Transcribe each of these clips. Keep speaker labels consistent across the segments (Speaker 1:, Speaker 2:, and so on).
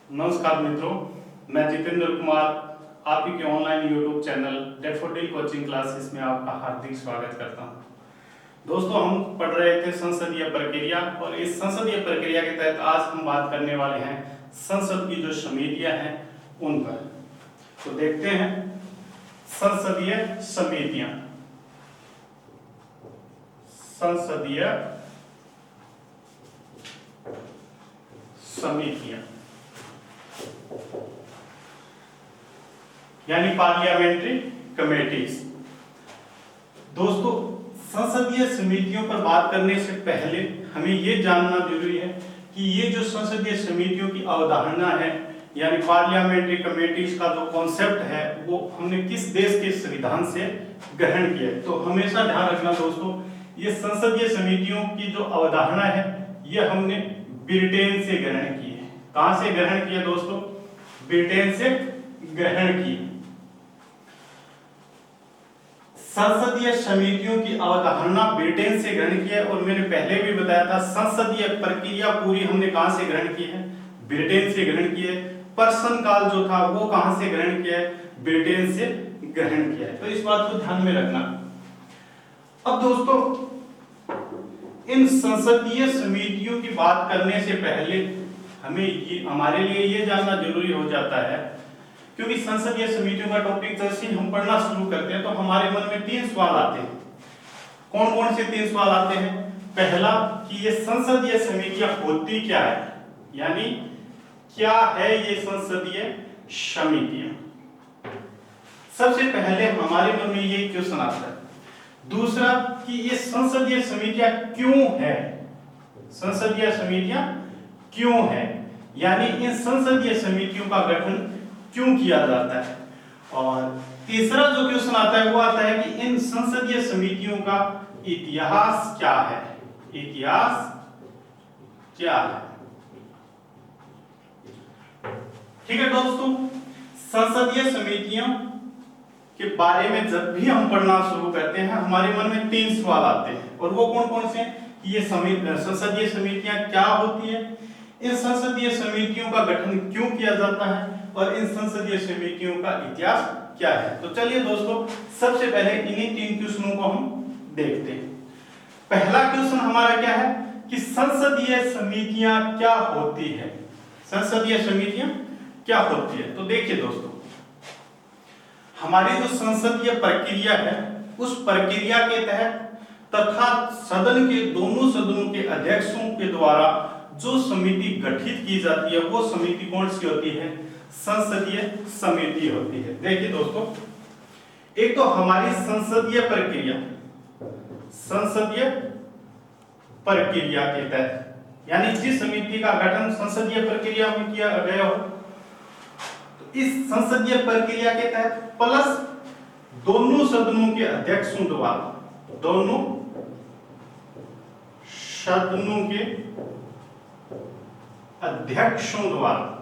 Speaker 1: नमस्कार मित्रों, मैं जितेंद्र कुमार आप ही के online YouTube channel daffodil coaching classes में आपका हार्दिक स्वागत करता हूं। दोस्तों, हम पढ़ रहे थे संसदीय प्रक्रिया और इस संसदीय प्रक्रिया के तहत आज हम बात करने वाले हैं संसद की जो समितियां हैं उन पर। तो देखते हैं संसदीय समितियां। संसदीय समितियां यानी पार्लियामेंट्री कमेटीज। दोस्तों, संसदीय समितियों पर बात करने से पहले हमें यह जानना जरूरी है कि ये जो संसदीय समितियों की अवधारणा है यानी पार्लियामेंट्री कमेटीज का जो कॉन्सेप्ट है वो हमने किस देश के संविधान से ग्रहण किया है। तो हमेशा ध्यान रखना दोस्तों, ये संसदीय समितियों की जो अवधारणा है ये हमने ब्रिटेन से ग्रहण की है। कहां से ग्रहण किया दोस्तों? ब्रिटेन से ग्रहण की। संसदीय समितियों की अवधारणा ब्रिटेन से ग्रहण की है और मैंने पहले भी बताया था संसदीय प्रक्रिया पूरी हमने कहां से ग्रहण की है? ब्रिटेन से ग्रहण की है। प्रश्न काल जो था वो कहां से ग्रहण किया है? ब्रिटेन से ग्रहण किया है। तो इस बात को ध्यान में रखना। अब दोस्तों, इन संसदीय समितियों की बात करने से पहले हमें हमारे लिए ये जानना जरूरी हो जाता है, क्योंकि संसदीय समितियों का टॉपिक जैसे ही हम पढ़ना शुरू करते हैं तो हमारे मन में 3 सवाल आते हैं। कौन कौन से 3 सवाल आते हैं? पहला कि ये संसदीय समितियां होती क्या है, यानी क्या है ये संसदीय समितियां। सबसे पहले हमारे मन में ये क्वेश्चन आता है। दूसरा कि ये संसदीय समितियां क्यों है, संसदीय समितियां क्यों है, यानी इन संसदीय समितियों का गठन क्यों किया जाता है। और तीसरा जो क्वेश्चन आता है वो आता है कि इन संसदीय समितियों का इतिहास क्या है, इतिहास क्या है। ठीक है दोस्तों, संसदीय समितियों के बारे में जब भी हम पढ़ना शुरू करते हैं हमारे मन में 3 सवाल आते हैं, और वो कौन कौन से हैं? ये संसदीय समितियां क्या होती है, इन संसदीय समितियों का गठन क्यों किया जाता है, और इन संसदीय समितियों का इतिहास क्या है। तो चलिए दोस्तों, सबसे पहले इन्हीं 3 क्वेश्चनों को हम देखते हैं। पहला क्वेश्चन हमारा क्या है कि संसदीय समितियां क्या होती है, संसदीय समितियां क्या होती है। तो देखिए दोस्तों, हमारी जो संसदीय प्रक्रिया है उस प्रक्रिया के तहत तथा सदन के दोनों सदनों के अध्यक्षों के द्वारा जो समिति गठित की जाती है वो समिति कौन सी होती है? संसदीय समिति होती है। देखिए दोस्तों, एक तो हमारी संसदीय प्रक्रिया, संसदीय प्रक्रिया के तहत यानी जिस समिति का गठन संसदीय प्रक्रिया में किया गया हो, तो इस संसदीय प्रक्रिया के तहत प्लस दोनों सदनों के अध्यक्षों द्वारा, दोनों सदनों के अध्यक्षों द्वारा,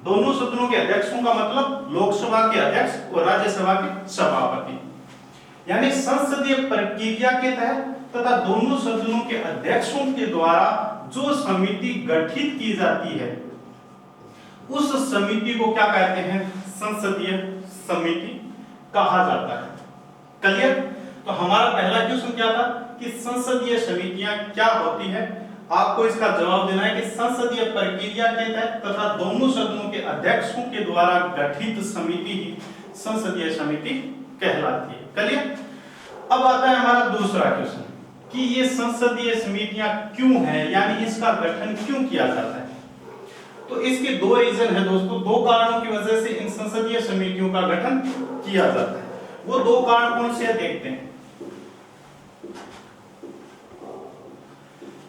Speaker 1: दोनों सदनों के अध्यक्षों का मतलब लोकसभा के अध्यक्ष और राज्यसभा के सभापति, यानी संसदीय प्रक्रिया के तहत तथा दोनों सदनों के अध्यक्षों के द्वारा जो समिति गठित की जाती है उस समिति को क्या कहते हैं? संसदीय समिति कहा जाता है। क्लियर? तो हमारा पहला क्वेश्चन क्या था कि संसदीय समितियां क्या होती है। आपको इसका जवाब देना है कि संसदीय प्रक्रिया के तहत तथा दोनों सदनों के अध्यक्षों के द्वारा गठित समिति ही संसदीय समिति कहलाती है। क्लियर? अब आता है हमारा दूसरा क्वेश्चन कि ये संसदीय समितियां क्यों है, यानी इसका गठन क्यों किया जाता है। तो इसके 2 रीजन है दोस्तों, 2 कारणों की वजह से इन संसदीय समितियों का गठन किया जाता है। वो 2 कारण कौन से हैं देखते हैं।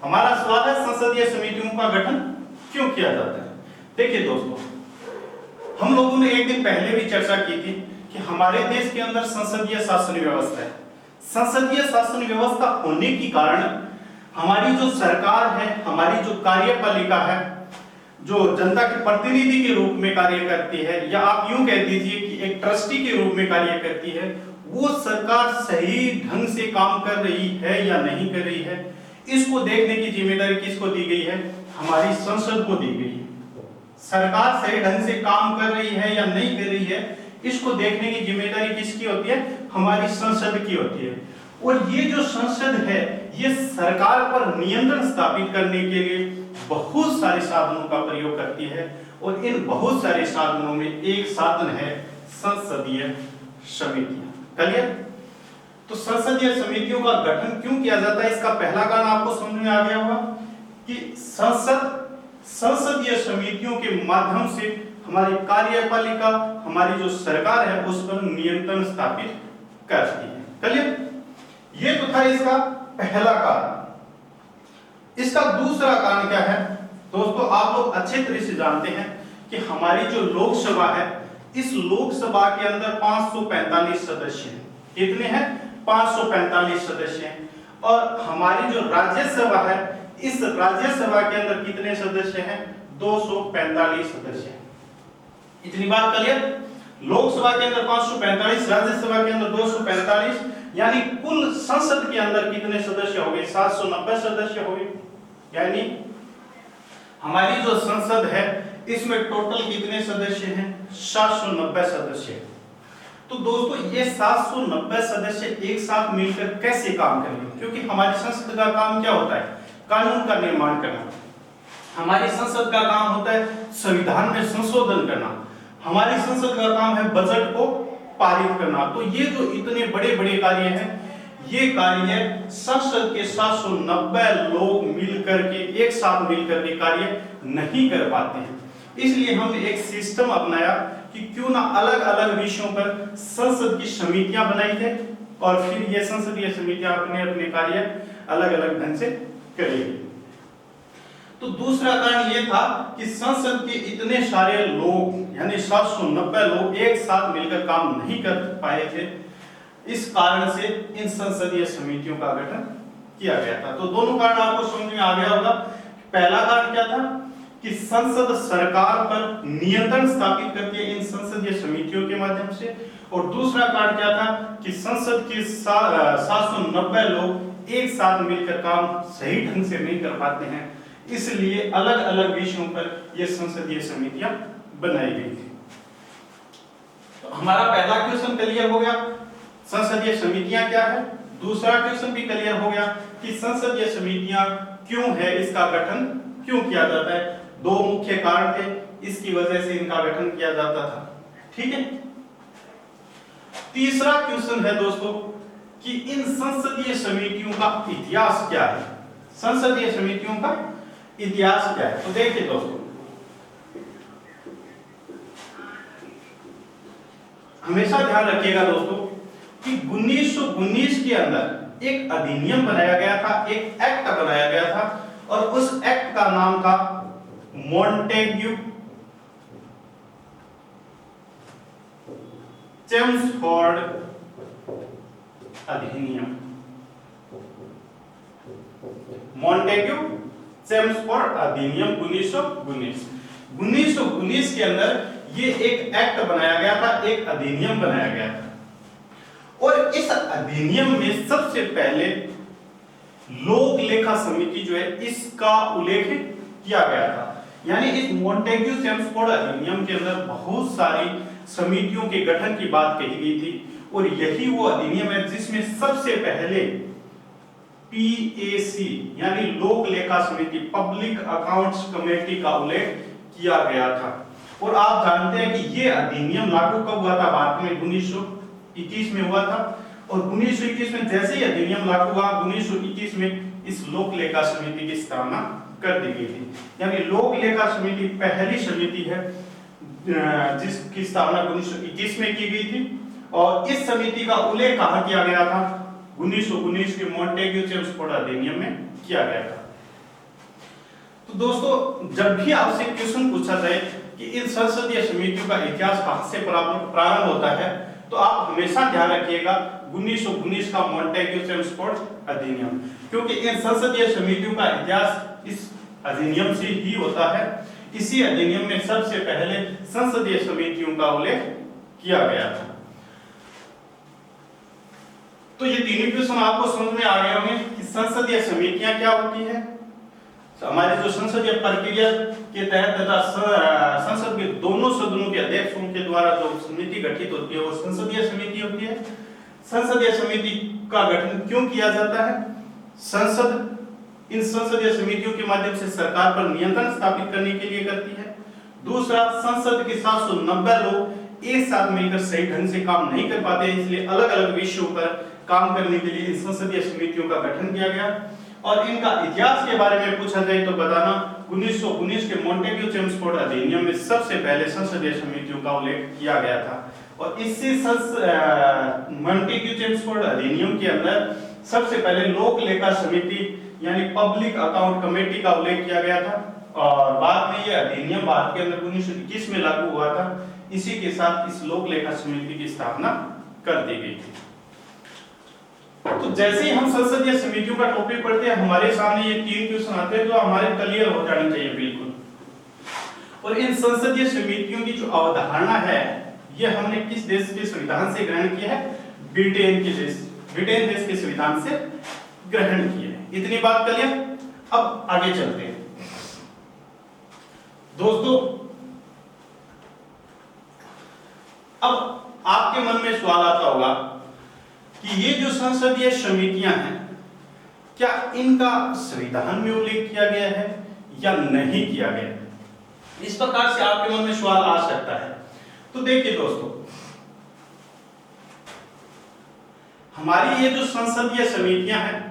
Speaker 1: हमारा सवाल है संसदीय समितियों का गठन क्यों किया जाता है। देखिए दोस्तों, हम लोगों ने एक दिन पहले भी चर्चा की थी कि हमारे देश के अंदर संसदीय शासन व्यवस्था है। संसदीय शासन व्यवस्था होने के कारण हमारी जो सरकार है, हमारी जो कार्यपालिका है, जो जनता के प्रतिनिधि के रूप में कार्य करती है, या आप यूं कह दीजिए कि एक ट्रस्टी के रूप में कार्य करती है, वो सरकार सही ढंग से काम कर रही है या नहीं कर रही है, इसको देखने की जिम्मेदारी किसको दी गई है? हमारी संसद को दी गई है। सरकार सही ढंग से काम कर रही है या नहीं कर रही है, इसको देखने की जिम्मेदारी किसकी होती है? हमारी संसद की होती है। और ये जो संसद है, ये सरकार पर नियंत्रण स्थापित करने के लिए बहुत सारे साधनों का प्रयोग करती है, और इन बहुत सारे साधनों में एक साधन है संसदीय समितियां। क्लियर? तो संसदीय समितियों का गठन क्यों किया जाता है, इसका पहला कारण आपको समझ में आ गया होगा कि संसदीय समितियों के माध्यम से हमारी कार्यपालिका, हमारी जो सरकार है, उस पर नियंत्रण स्थापित करती है। क्लियर? ये तो था इसका पहला कारण। इसका दूसरा कारण क्या है दोस्तों? आप लोग अच्छे तरह से जानते हैं कि हमारी जो लोकसभा है, इस लोकसभा के अंदर 545 सदस्य हैं। कितने हैं? 545 सदस्य हैं। और हमारी जो राज्यसभा है, इस राज्यसभा के अंदर कितने सदस्य हैं? 245 सदस्य हैं। इतनी बात क्लियर? लोकसभा के अंदर 545, राज्यसभा के अंदर 245, यानी कुल संसद के अंदर कितने सदस्य हो गए? 790 सदस्य हो गए। यानी हमारी जो संसद है, इसमें टोटल कितने सदस्य हैं? 790 सदस्य। तो दोस्तों ये 790 सदस्य एक साथ मिलकर कैसे काम करेंगे? क्योंकि हमारी संसद का काम क्या होता है? कानून का निर्माण करना। हमारी संसद का काम होता है संविधान में संशोधन करना। हमारी संसद का काम है बजट को पारित करना। तो ये जो इतने बड़े बड़े कार्य हैं, ये कार्य संसद के 790 लोग मिलकर के, एक साथ मिलकर के कार्य नहीं कर पाते हैं। इसलिए हमने एक सिस्टम अपनाया कि क्यों ना अलग अलग विषयों पर संसद की समितियां बनाई जाए, और फिर ये संसदीय समितियां अपने अपने कार्य अलग अलग ढंग से करेगी। तो दूसरा कारण ये था कि संसद के इतने सारे लोग, यानी 790 लोग एक साथ मिलकर काम नहीं कर पाए थे। इस कारण से इन संसदीय समितियों का गठन किया गया था। तो दोनों कारण आपको समझ में आ गया होगा। पहला कारण क्या था कि संसद सरकार पर नियंत्रण स्थापित करती है इन संसदीय समितियों के माध्यम से, और दूसरा कारण क्या था कि संसद के 790 लोग एक साथ मिलकर काम सही ढंग से नहीं कर पाते हैं, इसलिए अलग अलग विषयों पर यह संसदीय समितियां बनाई गई थी। तो हमारा पहला क्वेश्चन क्लियर हो गया, संसदीय समितियां क्या है। दूसरा क्वेश्चन भी क्लियर हो गया कि संसदीय समितियां क्यों है, इसका गठन क्यों किया जाता है। दो मुख्य कारण थे, इसकी वजह से इनका गठन किया जाता था। ठीक है। तीसरा क्वेश्चन है दोस्तों कि इन संसदीय समितियों का इतिहास क्या है। संसदीय समितियों का इतिहास क्या है? तो देखिए दोस्तों, हमेशा ध्यान रखिएगा दोस्तों कि 1919 के अंदर एक अधिनियम बनाया गया था, एक एक्ट बनाया गया था, और उस एक्ट का नाम था मॉन्टेग्यू चेम्सफोर्ड अधिनियम। मॉन्टेग्यू चेम्सफोर्ड अधिनियम 1919 के अंदर ये एक एक्ट बनाया गया था, एक अधिनियम बनाया गया था, और इस अधिनियम में सबसे पहले लोक लेखा समिति जो है इसका उल्लेख किया गया था। यानी इस मॉन्टेग्यू चेम्सफोर्ड अधिनियम के अंदर बहुत सारी समितियों के गठन की बात कही गई थी, और यही वो अधिनियम है जिसमें सबसे पहले PAC यानी लोक लेखा समिति, पब्लिक अकाउंट्स कमेटी का उल्लेख किया गया था। और आप जानते हैं कि ये अधिनियम लागू कब हुआ था? भारत में 1921 में हुआ था, और 1921 में जैसे ही अधिनियम लागू हुआ, 1921 में इस लोक लेखा समिति की स्थापना कर दी गई थी। यानी लोक लेखा समिति पहली समिति है जिसकी स्थापना 1921 में की गई थी, और इस समिति का उल्लेख कहां किया गया था? 1919 के मॉन्टेग्यू चेम्सफोर्ड अधिनियम में किया गया था। तो दोस्तों, जब भी आपसे क्वेश्चन पूछा जाए कि इन संसदीय समितियों का इतिहास कहां से प्रारंभ होता है, तो आप हमेशा ध्यान रखिएगा 1919 का मॉन्टेग्यू चेम्सफोर्ड अधिनियम, क्योंकि इन संसदीय समितियों का इतिहास इस अधिनियम से ही होता है। इसी अधिनियम में सबसे पहले संसदीय समितियों का उल्लेख किया गया था। तो ये तीनों क्वेश्चन आपको समझ में आ गए होंगे कि संसदीय समितियां क्या होती है? हमारी जो संसदीय प्रक्रिया के तहत तथा संसद के दोनों सदनों के अध्यक्षों के द्वारा जो समिति गठित होती है वो संसदीय समिति होती है। संसदीय समिति का गठन क्यों किया जाता है? संसद इन संसदीय समितियों के माध्यम से सरकार पर नियंत्रण स्थापित करने के लिए करती है। दूसरा, संसद के 790 लोग एक साथ मिलकर सही ढंग से काम नहीं कर पाते, इसलिए अलग अलग विषयों पर काम करने के लिए इन संसदीय समितियों का गठन किया गया। और इनका इतिहास के बारे में पूछा जाए तो बताना, 1919 के मॉन्टेग्यू चेम्सफोर्ड अधिनियम में सबसे पहले संसदीय समितियों का उल्लेख किया गया था। और इसी मॉन्टेग्यू चेम्सफोर्ड अधिनियम के अंदर सबसे पहले लोक लेखा समिति यानी पब्लिक अकाउंट कमेटी का उल्लेख किया गया था। और बाद में यह अधिनियम भारत के अंदर 1921 में लागू हुआ था। इसी के साथ इस लोक लेखा समिति की स्थापना कर दी गई थी। तो जैसे ही हम संसदीय समितियों का टॉपिक पढ़ते हैं, हमारे सामने ये 3 क्वेश्चन आते हैं जो हमारे क्लियर हो जाने चाहिए बिल्कुल। और इन संसदीय समितियों की जो अवधारणा है, ये हमने किस देश के संविधान से ग्रहण किया है? ब्रिटेन देश के संविधान से ग्रहण किया है। इतनी बात क्लियर। अब आगे चलते हैं दोस्तों। अब आपके मन में सवाल आता होगा कि ये जो संसदीय समितियां हैं, क्या इनका संविधान में उल्लेख किया गया है या नहीं किया गया? इस प्रकार से आपके मन में सवाल आ सकता है। तो देखिए दोस्तों, हमारी ये जो संसदीय समितियां हैं,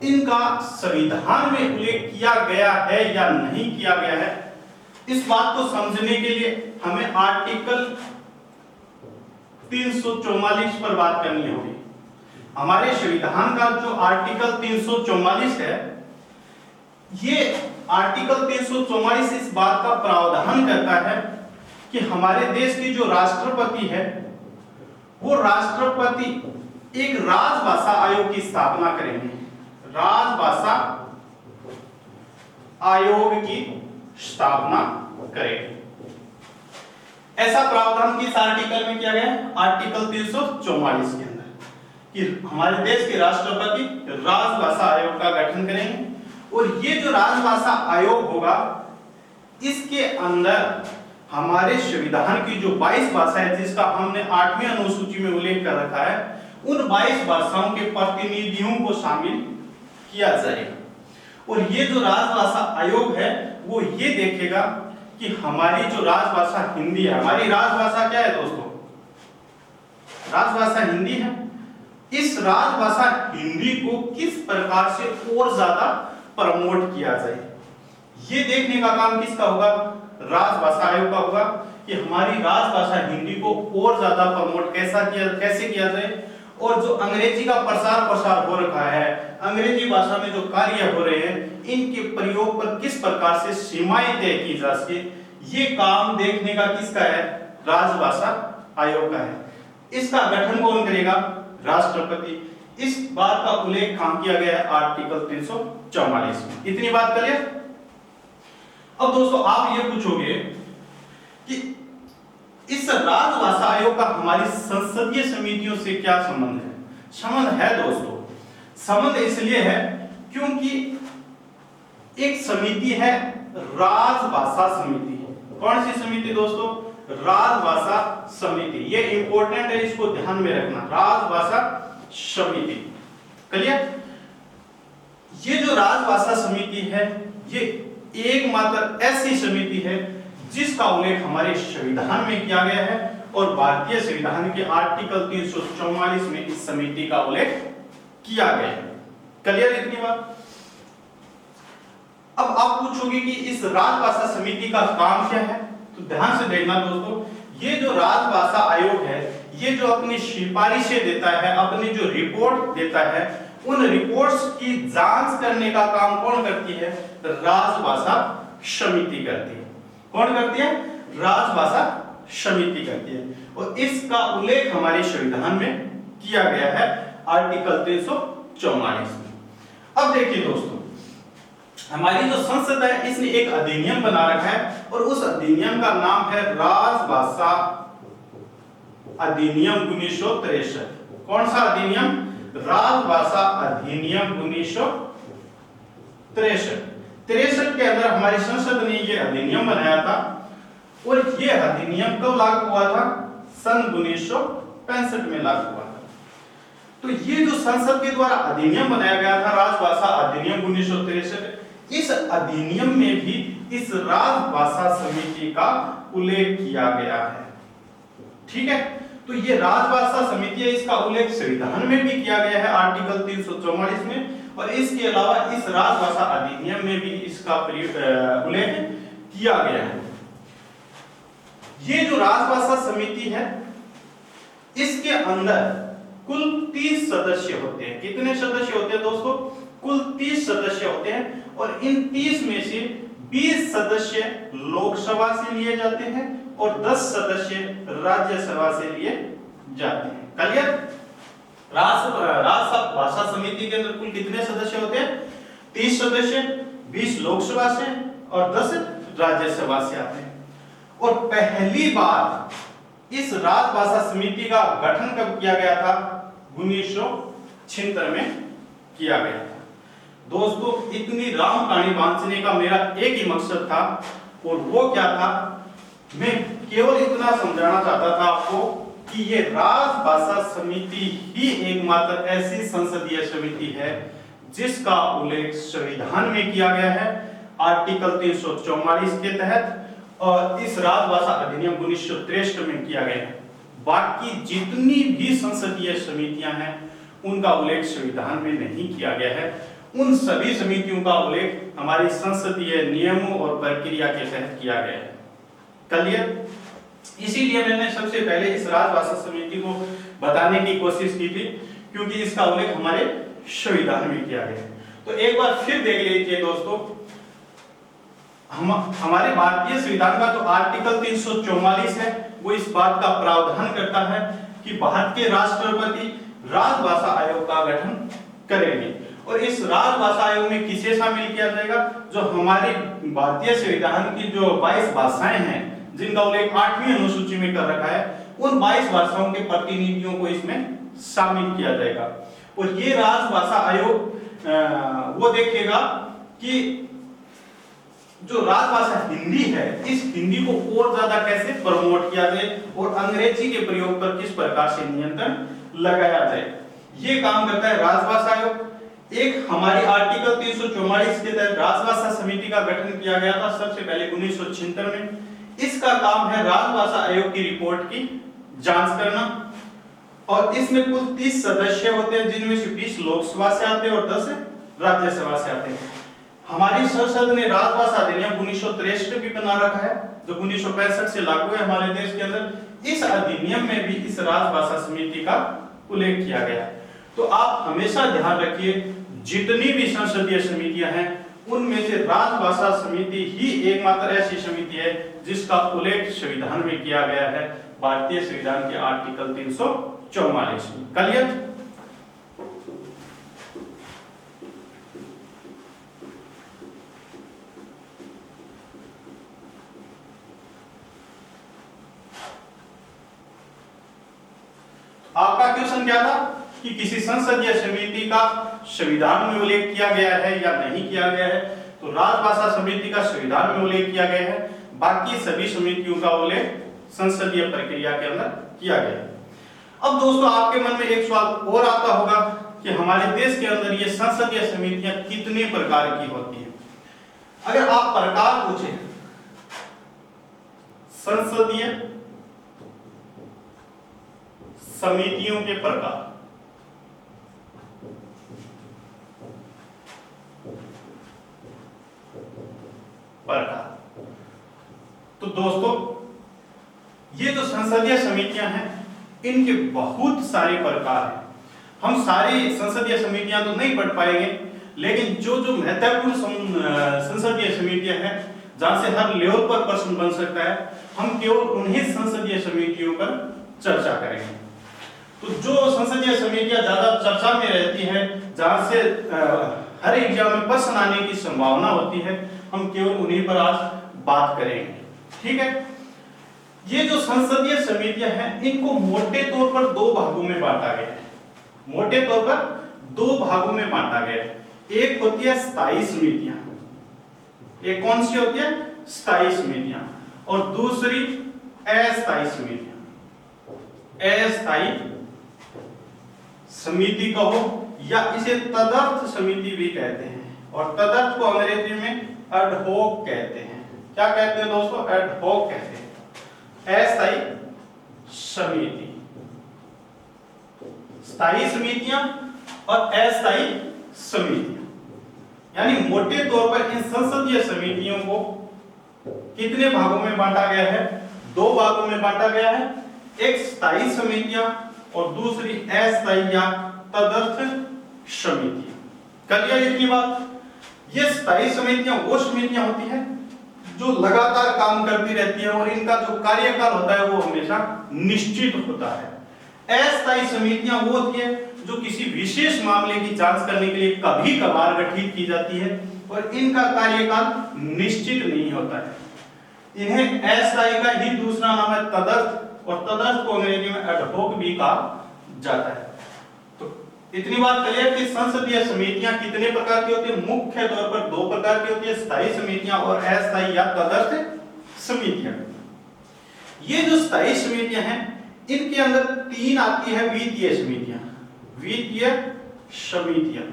Speaker 1: इनका संविधान में उल्लेख किया गया है या नहीं किया गया है, इस बात को समझने के लिए हमें आर्टिकल 344 पर बात करनी होगी। हमारे संविधान का जो आर्टिकल 344 है, ये आर्टिकल 344 इस बात का प्रावधान करता है कि हमारे देश की जो राष्ट्रपति है, वो राष्ट्रपति एक राजभाषा आयोग की स्थापना करेंगे। राजभाषा आयोग की स्थापना करेंगे। ऐसा प्रावधान किस आर्टिकल में किया गया है? आर्टिकल 344 के अंदर, कि हमारे देश के राष्ट्रपति राजभाषा आयोग का गठन करेंगे। और ये जो राजभाषा आयोग होगा, इसके अंदर हमारे संविधान की जो 22 भाषा है, जिसका हमने 8वीं अनुसूची में उल्लेख कर रखा है, उन 22 भाषाओं के प्रतिनिधियों को शामिल किया जाएगा। और ये जो राजभाषा आयोग है, वो ये देखेगा कि हमारी जो राजभाषा हिंदी है, हमारी राजभाषा क्या है दोस्तों? राजभाषा हिंदी है। इस राजभाषा हिंदी को किस प्रकार से और ज्यादा प्रमोट किया जाए, ये देखने का काम किसका होगा? राजभाषा आयोग का होगा, कि हमारी राजभाषा हिंदी को और ज्यादा प्रमोट कैसे किया जाए। और जो अंग्रेजी का प्रसार हो रखा है, अंग्रेजी भाषा में जो कार्य हो रहे हैं, इनके प्रयोग पर किस प्रकार से सीमाएं तय की जा सके, ये काम देखने का किसका है? राजभाषा आयोग का है। इसका गठन कौन करेगा? राष्ट्रपति। इस बात का उल्लेख काम किया गया है आर्टिकल 344 में। इतनी बात क्लियर। अब दोस्तों, आप ये पूछोगे कि इस राजभाषा आयोग का हमारी संसदीय समितियों से क्या संबंध है? संबंध है दोस्तों। संबंध इसलिए है क्योंकि एक समिति है राजभाषा समिति। कौन सी समिति दोस्तों? राजभाषा समिति। ये इंपॉर्टेंट है, इसको ध्यान में रखना। राजभाषा समिति, क्लियर। ये जो राजभाषा समिति है, ये एकमात्र ऐसी समिति है जिसका उल्लेख हमारे संविधान में किया गया है। और भारतीय संविधान के आर्टिकल 344 में इस समिति का उल्लेख किया गया है। क्लियर इतनी बात। अब आप पूछोगे कि इस राजभाषा समिति का काम क्या है, तो ध्यान से देखना दोस्तों। ये जो राजभाषा आयोग है, ये जो अपनी सिफारिशें देता है, अपनी जो रिपोर्ट देता है, उन रिपोर्ट्स की जांच करने का काम कौन करती है? राजभाषा समिति करती है। कौन करती है? राजभाषा समिति करती है। और इसका उल्लेख हमारे संविधान में किया गया है आर्टिकल 344 में। अब देखिए दोस्तों, हमारी जो संसद है, इसने एक अधिनियम बना रखा है और उस अधिनियम का नाम है राजभाषा अधिनियम 1963। कौन सा अधिनियम? राजभाषा अधिनियम 1963 के अंदर हमारी संसद ने ये अधिनियम बनाया था और ये अधिनियम कब लागू हुआ था? सन 1965 में लागू हुआ था। तो ये जो संसद के द्वारा अधिनियम बनाया गया था राजभाषा अधिनियम 1963, इस अधिनियम में भी इस राजभाषा समिति का उल्लेख किया गया है। ठीक है, तो ये राजभाषा समिति है, इसका उल्लेख संविधान में भी किया गया है आर्टिकल 344 में, और इसके अलावा इस राजभाषा अधिनियम में भी इसका उल्लेख किया गया है। ये जो राजभाषा समिति है इसके अंदर कुल 30 सदस्य होते हैं। कितने सदस्य होते हैं दोस्तों? कुल 30 सदस्य होते हैं और इन 30 में से 20 सदस्य लोकसभा से लिए जाते हैं और 10 सदस्य राज्यसभा से लिए जाते हैं। क्लियर? राजभाषा समिति के अंदर कुल कितने सदस्य होते हैं? 30 सदस्य, 20 लोकसभा से और 10 राज्यसभा से आते हैं। और पहली बार इस राजभाषा समिति का गठन कब किया गया था? 1976 में किया गया था। दोस्तों, इतनी राम कहानी बांधने का मेरा एक ही मकसद था, और वो क्या था? मैं केवल इतना समझाना चाहता था आपको कि ये राजभाषा समिति ही एकमात्र ऐसी संसदीय समिति है जिसका उल्लेख संविधान में किया गया है आर्टिकल 344 के तहत, और इस राजभाषा अधिनियम 1963 में किया गया है। बाकी जितनी भी संसदीय समितियां हैं उनका उल्लेख संविधान में नहीं किया गया है। उन सभी समितियों का उल्लेख हमारी संसदीय नियमों और प्रक्रिया के तहत किया गया है। क्लियर? इसीलिए मैंने सबसे पहले इस राजभाषा समिति को बताने की कोशिश की थी, क्योंकि इसका उल्लेख हमारे संविधान में किया गया है। तो एक बार फिर देख लीजिए दोस्तों, हमारे भारतीय संविधान का जो आर्टिकल 344 है वो इस बात का प्रावधान करता है कि भारत के राष्ट्रपति राजभाषा आयोग का गठन करेंगे, और इस राजभाषा आयोग में किसे शामिल किया जाएगा? जो हमारी भारतीय संविधान की जो 22 भाषाएं हैं जिनका उल्लेख 8वीं अनुसूची में कर रखा है, उन 22 भाषाओं के प्रतिनिधियों को इसमें शामिल किया जाएगा। और ये राजभाषा आयोग वो देखेगा कि जो राजभाषा हिंदी है, इस हिंदी को और ज्यादा कैसे प्रमोट किया जाए और अंग्रेजी के प्रयोग पर किस प्रकार से नियंत्रण लगाया जाए, ये काम करता है राजभाषा आयोग। एक हमारी आर्टिकल 344 के तहत राजभाषा समिति का गठन किया गया था सबसे पहले 1976 में। इसका काम है राजभाषा आयोग की रिपोर्ट की जांच करना, और इसमें कुल 30 सदस्य होते हैं जिनमें से 20 लोकसभा से आते हैं और 10 राज्यसभा से आते हैं। हमारी संसद ने राजभाषा अधिनियम 1963 भी बना रखा है जो 1965 से लागू है हमारे देश के अंदर। इस अधिनियम में भी इस राजभाषा समिति का उल्लेख किया गया है। तो आप हमेशा ध्यान रखिए, जितनी भी संसदीय समितियां हैं उनमें से राजभाषा समिति ही एकमात्र ऐसी समिति है जिसका उल्लेख संविधान में किया गया है, भारतीय संविधान के आर्टिकल 344 में। क्लियर? आपका क्वेश्चन क्या था कि किसी संसदीय समिति का संविधान में उल्लेख किया गया है या नहीं किया गया है? तो राजभाषा समिति का संविधान में उल्लेख किया गया है, बाकी सभी समितियों का उल्लेख संसदीय प्रक्रिया के अंदर किया गया है। अब दोस्तों, आपके मन में एक सवाल और आता होगा कि हमारे देश के अंदर ये संसदीय समितियां कितने प्रकार की होती हैं? अगर आप प्रकार पूछे संसदीय समितियों के प्रकार, तो दोस्तों ये जो संसदीय समितियां हैं इनके बहुत सारे प्रकार हैं। हम सारी संसदीय समितियां तो नहीं पढ़ पाएंगे, लेकिन जो जो महत्वपूर्ण संसदीय समितियां हैं जहां से हर लेवल पर प्रश्न बन सकता है, हम केवल उन्हीं संसदीय समितियों पर चर्चा करेंगे। तो जो संसदीय समितियां ज्यादा चर्चा में रहती हैं, जहां से हर एग्जाम में प्रश्न आने की संभावना होती है, हम केवल उन्हीं पर आज बात करेंगे। ठीक है? ये जो संसदीय समितियां हैं इनको मोटे तौर पर दो भागों में बांटा गया है, मोटे तौर पर दो भागों में बांटा गया है। एक होती है स्थायी समितियां, एक कौन सी होती है? स्थायी समितियां, और दूसरी अस्थायी समितियां। अस्थायी समिति कहो या इसे तदर्थ समिति भी कहते हैं, और तदर्थ को अंग्रेजी में एडहॉक कहते हैं। क्या कहते हैं दोस्तों? एडहॉक कहते हैं। अस्थायी समिति, स्थायी समितियां और अस्थायी समितियां, यानी मोटे तौर पर इन संसदीय समितियों को कितने भागों में बांटा गया है? दो भागों में बांटा गया है, एक स्थायी समितियां और दूसरी अस्थायी या तदर्थ समिति। कर लिया इतनी बात। ये स्थायी समितियां वो समितियां होती है जो लगातार काम करती रहती है और इनका जो कार्यकाल होता है वो हमेशा निश्चित होता है। अस्थायी समितियां वो होती है जो किसी विशेष मामले की जांच करने के लिए कभी कभार गठित की जाती है और इनका कार्यकाल निश्चित नहीं होता है। इन्हें अस्थायी का ही दूसरा नाम है तदर्थ, और तदर्थ को अंग्रेजी में एडहॉक भी कहा जाता है। तो इतनी बात करिए कि संसदीय समितियां कितने प्रकार की होती है? मुख्य तौर पर दो प्रकार की होती है, स्थायी समितियां और अस्थायी या तदर्थ समितियां। ये जो स्थायी समितियां हैं इनके अंदर तीन आती है वित्तीय समितियां। वित्तीय समितियां,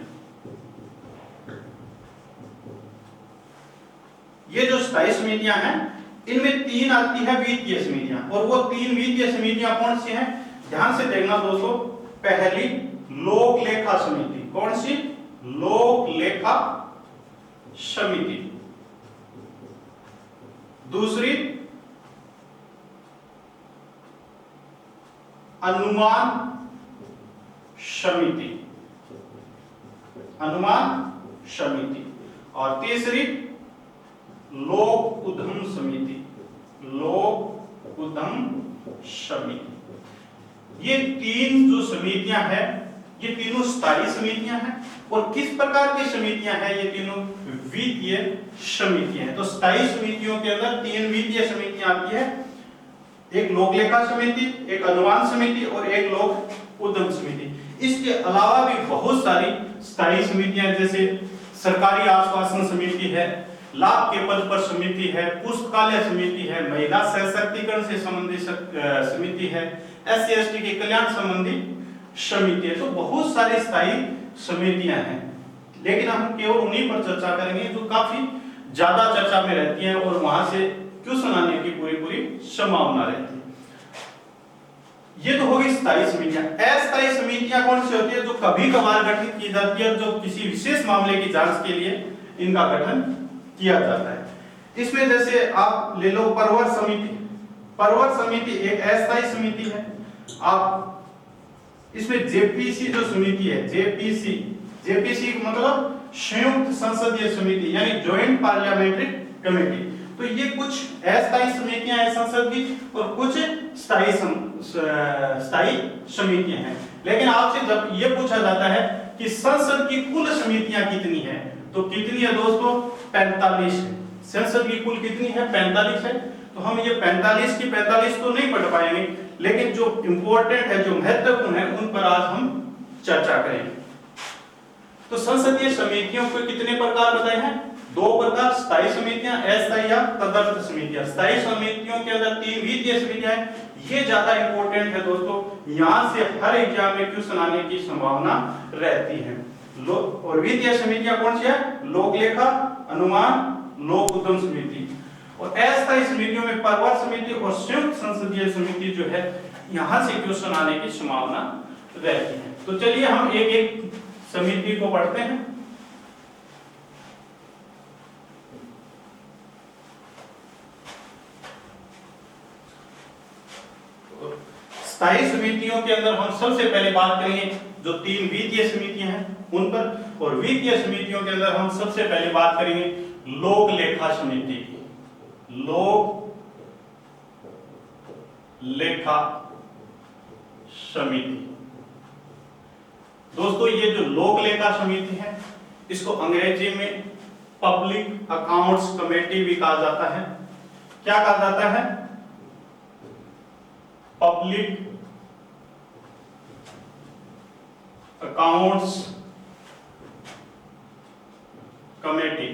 Speaker 1: ये जो स्थायी समितियां हैं इनमें तीन आती है वित्तीय समितियां, और वो तीन वित्तीय समितियां कौन सी हैं? ध्यान से देखना दोस्तों। पहली लोक लेखा समिति। कौन सी? लोक लेखा समिति। दूसरी अनुमान समिति, अनुमान समिति, और तीसरी लोक उद्यम समिति, लोक उद्यम समिति। ये तीन जो समितियां हैं ये तीनों स्थायी समितियां हैं, और किस प्रकार की समितियां हैं? ये तीनों वित्तीय समितियां हैं। तो स्थायी समितियों के अंदर तीन वित्तीय समितियां आती है, एक लोक लेखा समिति, एक अनुमान समिति और एक लोक उद्यम समिति। इसके अलावा भी बहुत सारी स्थायी समितियां, जैसे सरकारी आश्वासन समिति है, लाभ के पद पर समिति है, पुस्तकालय समिति है, महिला सशक्तिकरण से संबंधित समिति है, SC/ST के कल्याण संबंधी समिति है। तो बहुत सारी स्थायी समितियां हैं, लेकिन हम केवल उन्हीं पर चर्चा करेंगे जो काफी ज्यादा चर्चा में रहती हैं और वहां से क्वेश्चन आने की पूरी संभावना रहती है। ये तो होगी स्थायी समितियां। अस्थायी समितियां कौन सी होती है? जो कभी कभार गठित की जाती है, जो किसी विशेष मामले की जांच के लिए इनका गठन किया जाता है। इसमें जैसे आप ले लो परवर समिति। परवर समिति एक अस्थायी समिति है। आप इसमें जेपीसी जो समिति है, जेपीसी मतलब संयुक्त संसदीय समिति, यानी ज्वाइंट पार्लियामेंट्री कमेटी। तो ये कुछ अस्थायी समितियां हैं संसद की और कुछ स्थायी समितियां हैं। लेकिन आपसे जब ये पूछा जाता है कि संसद की कुल समितियां कितनी है, तो कितनी है दोस्तों? 45 है। संसद की कुल कितनी है? 45 है। तो हम ये 45 की 45 तो नहीं पढ़ पाएंगे, लेकिन जो इंपॉर्टेंट है, जो महत्वपूर्ण है, उन पर आज हम चर्चा करेंगे। तो संसदीय समितियों को कितने प्रकार बताए हैं? दो प्रकार, स्थायी समितियां, अस्थायी या तदर्थ समितियां। स्थायी समितियों के अंदर तीन वित्तीय समितियां हैं। ये ज्यादा इंपॉर्टेंट है दोस्तों, यहां से हर एग्जाम में क्वेश्चन आने की संभावना रहती है। और वित्तीय समितियां कौन सी है? लोक लेखा, अनुमान, लोक उद्यम समिति। और अस्थायी समितियों में परवर समिति और संयुक्त संसदीय समिति जो है, यहां से क्वेश्चन आने की संभावना रहती है। तो चलिए हम एक एक समिति को पढ़ते हैं। स्थायी समितियों के अंदर हम सबसे पहले बात करेंगे जो तीन वित्तीय समितियां हैं उन पर, और वित्तीय समितियों के अंदर हम सबसे पहले बात करेंगे लोक लेखा समिति की। लोक लेखा समिति दोस्तों, ये जो लोक लेखा समिति है इसको अंग्रेजी में पब्लिक अकाउंट्स कमेटी भी कहा जाता है। क्या कहा जाता है? पब्लिक अकाउंट्स कमेटी,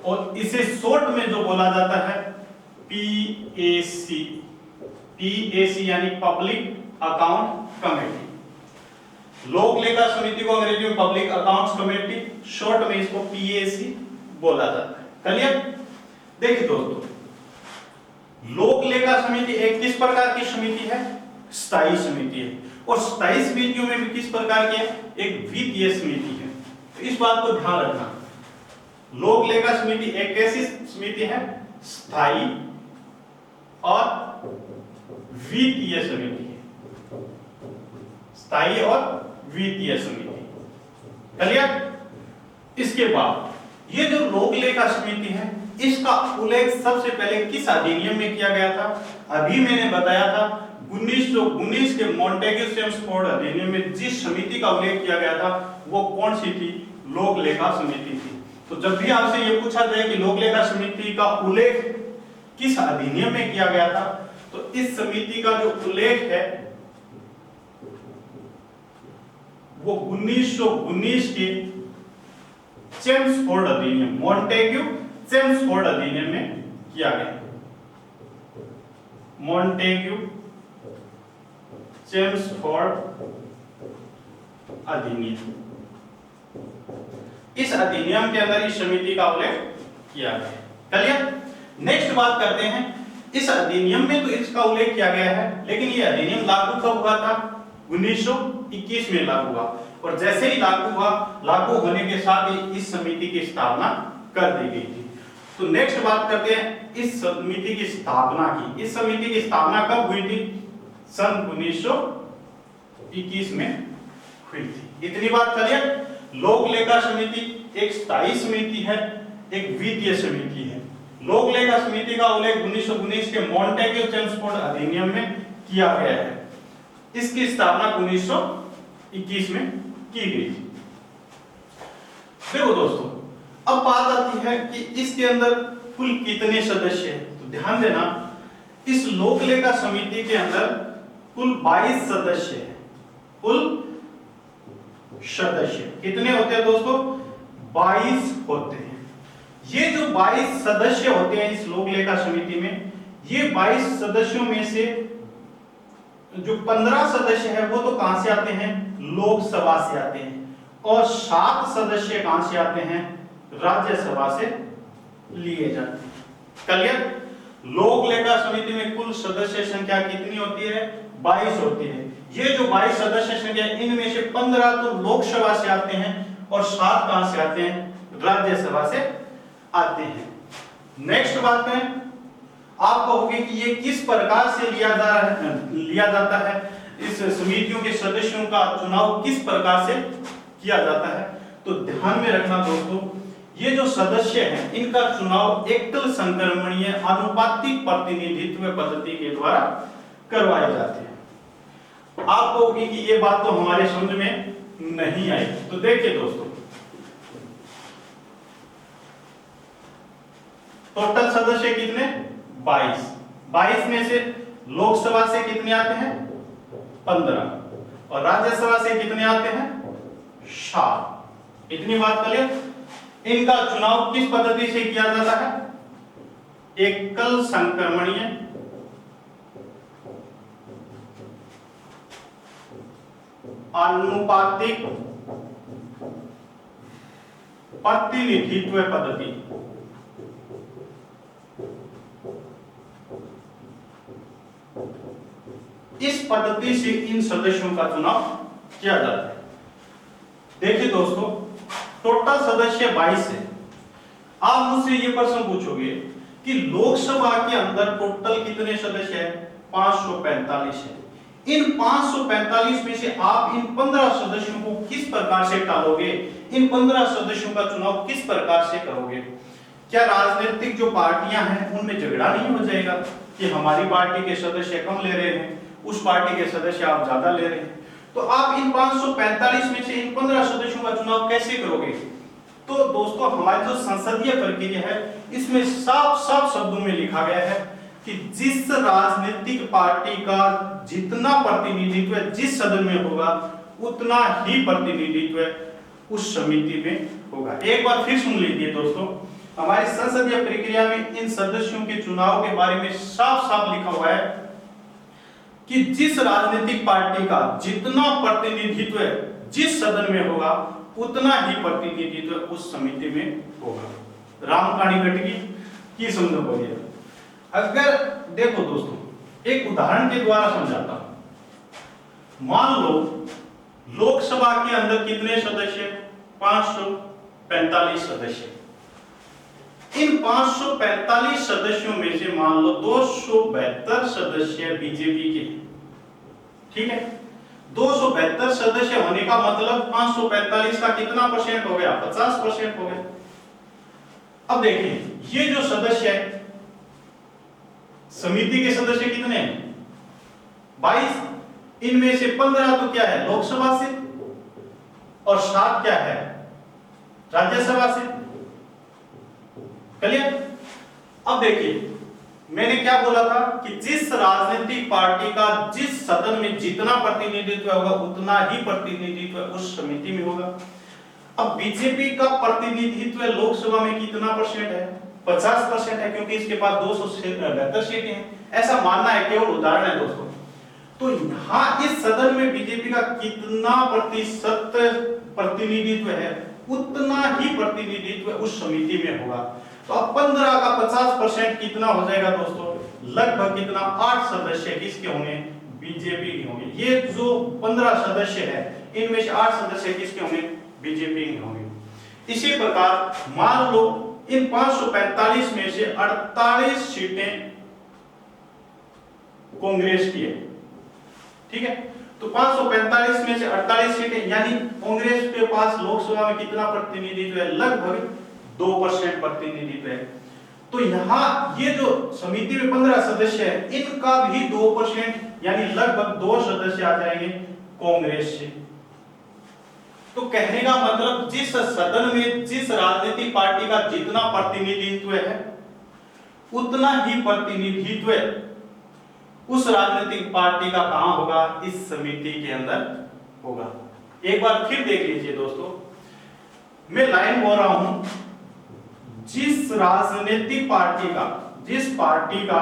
Speaker 1: और इसे शॉर्ट में जो बोला जाता है पीएसी, पीएसी यानी पब्लिक अकाउंट कमेटी। लोक लेखा समिति को अंग्रेजी में पब्लिक अकाउंट्स कमेटी, शॉर्ट में इसको पीएसी बोला जाता है। क्लियर? देखिए दोस्तों, लोक लेखा समिति एक किस प्रकार की समिति है? स्थायी समिति है, और स्थायी समितियों में भी किस प्रकार की है? एक वित्तीय समिति है। तो इस बात को ध्यान रखना, लोक लेखा समिति एक कैसी समिति है? स्थायी और वित्तीय समिति है, स्थायी और वित्तीय समिति। क्लियर? इसके बाद ये जो लोक लेखा समिति है, इसका उल्लेख सबसे पहले किस अधिनियम में किया गया था? अभी मैंने बताया था 1919 के मॉन्टेग्यू-चेम्सफोर्ड अधिनियम में जिस समिति का उल्लेख किया गया था वो कौन सी थी? लोक लेखा समिति थी। तो जब भी आपसे ये पूछा जाए कि लोक लेखा समिति का उल्लेख किस अधिनियम में किया गया था, तो इस समिति का जो उल्लेख है वो 1919 के चेम्सफोर्ड अधिनियम, मॉन्टेग्यू-चेम्सफोर्ड अधिनियम में किया गया। मॉन्टेग्यू-चेम्सफोर्ड अधिनियम, इस अधिनियम के अंदर इस समिति का उल्लेख किया गया। चलिए नेक्स्ट बात करते हैं। इस अधिनियम में तो इसका उल्लेख किया गया है, लेकिन ये अधिनियम लागू कब हुआ था? 1921 में लागू हुआ, और जैसे ही लागू हुआ, लागू होने के साथ ही इस समिति की स्थापना कर दी गई थी। तो नेक्स्ट बात करते हैं इस समिति की स्थापना की। इस समिति की स्थापना कब हुई थी? सन 1921 में हुई थी। इतनी बात करिए। लोक लेखा समिति एक स्थायी समिति है, एक वित्तीय समिति है। लोक लेखा समिति का उल्लेख 1919 के मॉन्टेग्यू-चेम्सफोर्ड अधिनियम में किया गया है। इसकी स्थापना 1921 में की गई थी। देखो दोस्तों, अब बात आती है कि इसके अंदर कुल कितने सदस्य हैं। तो ध्यान देना, इस लोक लेखा समिति के अंदर कुल 22 सदस्य हैं। कुल सदस्य कितने होते हैं दोस्तों? 22 होते हैं। ये जो 22 सदस्य होते हैं इस लोक लेखा समिति में, ये 22 सदस्यों में से जो 15 सदस्य है वो तो कहां से आते हैं? लोकसभा से आते हैं, और 7 सदस्य कहां से आते हैं? राज्यसभा से लिए जाते हैं। क्लियर? लोक लेखा समिति में कुल सदस्य संख्या कितनी होती है? 22 होती है। ये जो 22 सदस्य संख्या, इनमें से 15 तो लोकसभा से आते हैं और 7 कहां से आते हैं? राज्यसभा से आते हैं। नेक्स्ट बात है, आप कहोगे कि ये किस प्रकार से लिया जाता है, इस समितियों के सदस्यों का चुनाव किस प्रकार से किया जाता है? तो ध्यान में रखना दोस्तों, ये जो सदस्य हैं इनका चुनाव एकल संक्रमणीय आनुपातिक प्रतिनिधित्व पद्धति के द्वारा करवाए जाते हैं। आप कहोगे कि ये बात तो हमारे समझ में नहीं आई। तो देखिए दोस्तों, टोटल सदस्य कितने? 22। 22 में से लोकसभा से कितने आते हैं? 15, और राज्यसभा से कितने आते हैं? 7। इतनी बात करिए। इनका चुनाव किस पद्धति से किया जाता है? एकल संक्रमणीय आनुपातिक प्रतिनिधित्व पद्धति। इस पद्धति से इन सदस्यों का चुनाव किया जाता है। देखिए दोस्तों, टोटल सदस्य 22 है। आप मुझसे ये प्रश्न पूछोगे कि लोकसभा के अंदर टोटल कितने सदस्य हैं? 545 है। इन 545 में से आप इन 15 सदस्यों को किस प्रकार से टालोगे? इन 15 सदस्यों का चुनाव किस प्रकार से करोगे? क्या राजनीतिक जो पार्टियां हैं उनमें झगड़ा नहीं हो जाएगा कि हमारी पार्टी के सदस्य कम ले रहे हैं, उस पार्टी के सदस्य आप ज्यादा ले रहे हैं? तो आप इन 545 में से इन 15 सदस्यों का चुनाव कैसे करोगे? तो दोस्तों, हमारी जो संसदीय प्रक्रिया है इसमें साफ साफ शब्दों में लिखा गया है कि जिस राजनीतिक पार्टी का जितना प्रतिनिधित्व जिस सदन में होगा उतना ही प्रतिनिधित्व उस समिति में होगा। एक बार फिर सुन लीजिए दोस्तों, हमारी संसदीय प्रक्रिया में इन सदस्यों के चुनाव के बारे में साफ साफ लिखा हुआ है कि जिस राजनीतिक पार्टी का जितना प्रतिनिधित्व जिस सदन में होगा उतना ही प्रतिनिधित्व उस समिति में होगा। रामकाणी घटगी की समझो बोलिए। अगर देखो दोस्तों, एक उदाहरण के द्वारा समझाता हूं। मान लो लोकसभा के अंदर कितने सदस्य? 545 सदस्य। इन 545 सदस्यों में से मान लो 272 सदस्य बीजेपी के, ठीक है। 272 सदस्य होने का मतलब 545 का कितना परसेंट हो गया? 50% हो गया। अब देखिए, ये जो सदस्य है, समिति के सदस्य कितने हैं? 22। इनमें से 15 तो क्या है? लोकसभा से, और 7 क्या है? राज्यसभा से। क्लियर? अब देखिए, मैंने क्या बोला था कि जिस राजनीतिक पार्टी का जिस सदन में जितना प्रतिनिधित्व होगा उतना ही प्रतिनिधित्व उस समिति में होगा। अब बीजेपी का प्रतिनिधित्व लोकसभा में कितना परसेंट है? 50% है, क्योंकि इसके पास 272 सीटें हैं। ऐसा मानना है, केवल उदाहरण है दोस्तों। तो यहां इस सदन में बीजेपी का कितना प्रतिशत प्रतिनिधित्व है उतना ही प्रतिनिधित्व उस समिति में होगा। तो अब 15 का 50% कितना हो जाएगा दोस्तों? लगभग कितना? 8 सदस्य किसके होंगे? बीजेपी के होंगे। ये जो 15 सदस्य है इनमें से 8 सदस्य किसके होंगे? बीजेपी के होंगे। इसी प्रकार मान लो इन 545 में से 48 सीटें कांग्रेस की है, ठीक है। तो 545 में से 48 सीटें, यानी कांग्रेस के पास लोकसभा में कितना प्रतिनिधित्व है? लगभग 2% प्रतिनिधित्व है। तो यहां ये जो समिति में 15 सदस्य है इनका भी 2% यानी लगभग 2 सदस्य आ जाएंगे कांग्रेस से। तो कहने का मतलब जिस सदन में जिस राजनीतिक पार्टी का जितना प्रतिनिधित्व है उतना ही प्रतिनिधित्व उस राजनीतिक पार्टी का कहां होगा? इस समिति के अंदर होगा। एक बार फिर देख लीजिए दोस्तों, मैं लाइन बोल रहा हूं, जिस राजनीतिक पार्टी का जिस पार्टी का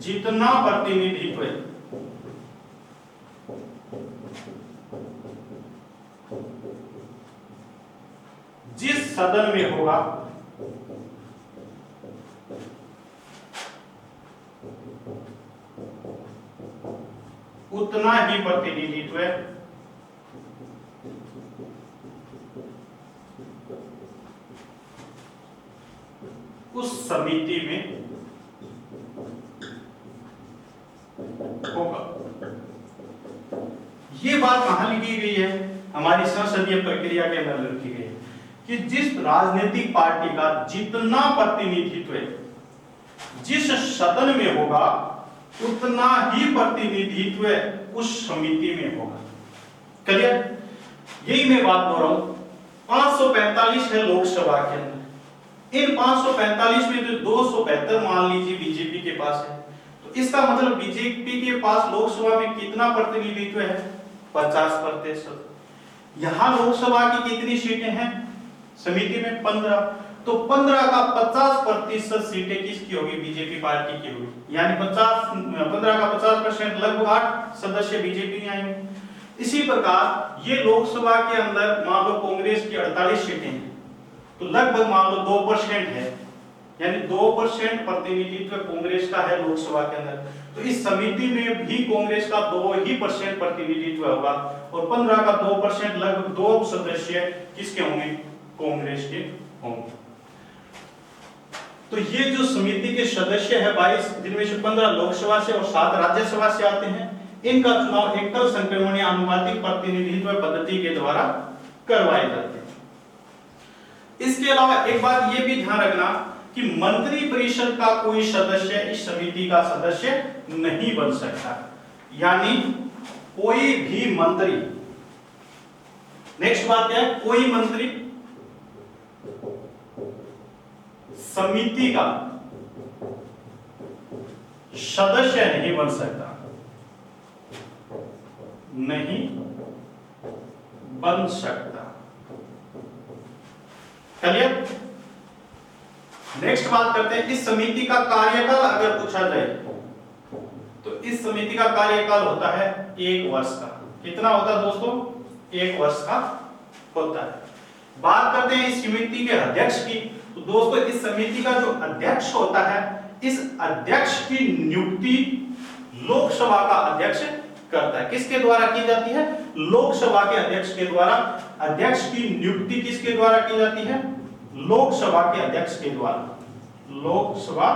Speaker 1: जितना प्रतिनिधित्व जिस सदन में होगा उतना ही प्रतिनिधित्व उस समिति में होगा। ये बात कहां लिखी गई है? हमारी संसदीय प्रक्रिया के अंदर लिखी गई है कि जिस राजनीतिक पार्टी का जितना प्रतिनिधित्व जिस सदन में होगा उतना ही प्रतिनिधित्व उस समिति में होगा। क्लियर? यही मैं बात बोल रहा हूं। 545 है लोकसभा के अंदर, इन 545 में जो 272 मान लीजिए बीजेपी के पास है, तो इसका मतलब बीजेपी के पास लोकसभा में कितना प्रतिनिधित्व है? 50%। यहां लोकसभा की कितनी सीटें हैं? समिति में 15। तो 15 का 50% सीटें किसकी होगी? बीजेपी पार्टी की होगी। यानी 15 का 50% लगभग 8 सदस्य बीजेपी के आएंगे। इसी प्रकार ये लोकसभा के अंदर मान लो कांग्रेस की 48 सीटें हैं, तो लगभग मान लो 2% है, यानी 2% प्रतिनिधित्व कांग्रेस का है लोकसभा के अंदर। तो इस समिति में भी कांग्रेस का 2% प्रतिनिधित्व होगा और 15 का 2% लगभग 2 सदस्य किसके होंगे? कांग्रेस के होंगे। तो ये जो समिति के सदस्य है 22, जिनमें से 15 लोकसभा से और 7 राज्यसभा से आते हैं, इनका चुनाव एकल संक्रमणीय आनुपातिक प्रतिनिधित्व पद्धति के द्वारा करवाए जाते हैं। इसके अलावा एक बात ये भी ध्यान रखना कि मंत्री परिषद का कोई सदस्य इस समिति का सदस्य नहीं बन सकता, यानी कोई भी मंत्री, नेक्स्ट बात क्या है, कोई मंत्री समिति का सदस्य नहीं बन सकता, नहीं बन सकता। चलिए नेक्स्ट बात करते हैं, इस समिति का कार्यकाल अगर पूछा जाए तो इस समिति का कार्यकाल होता है 1 वर्ष का। कितना होता है दोस्तों? 1 वर्ष का होता है। बात करते हैं इस समिति के अध्यक्ष की, तो दोस्तों इस समिति का जो अध्यक्ष होता है, इस अध्यक्ष की नियुक्ति लोकसभा का अध्यक्ष करता है। किसके द्वारा की जाती है? लोकसभा के अध्यक्ष के द्वारा। अध्यक्ष की नियुक्ति किसके द्वारा की जाती है? लोकसभा के अध्यक्ष के द्वारा। लोकसभा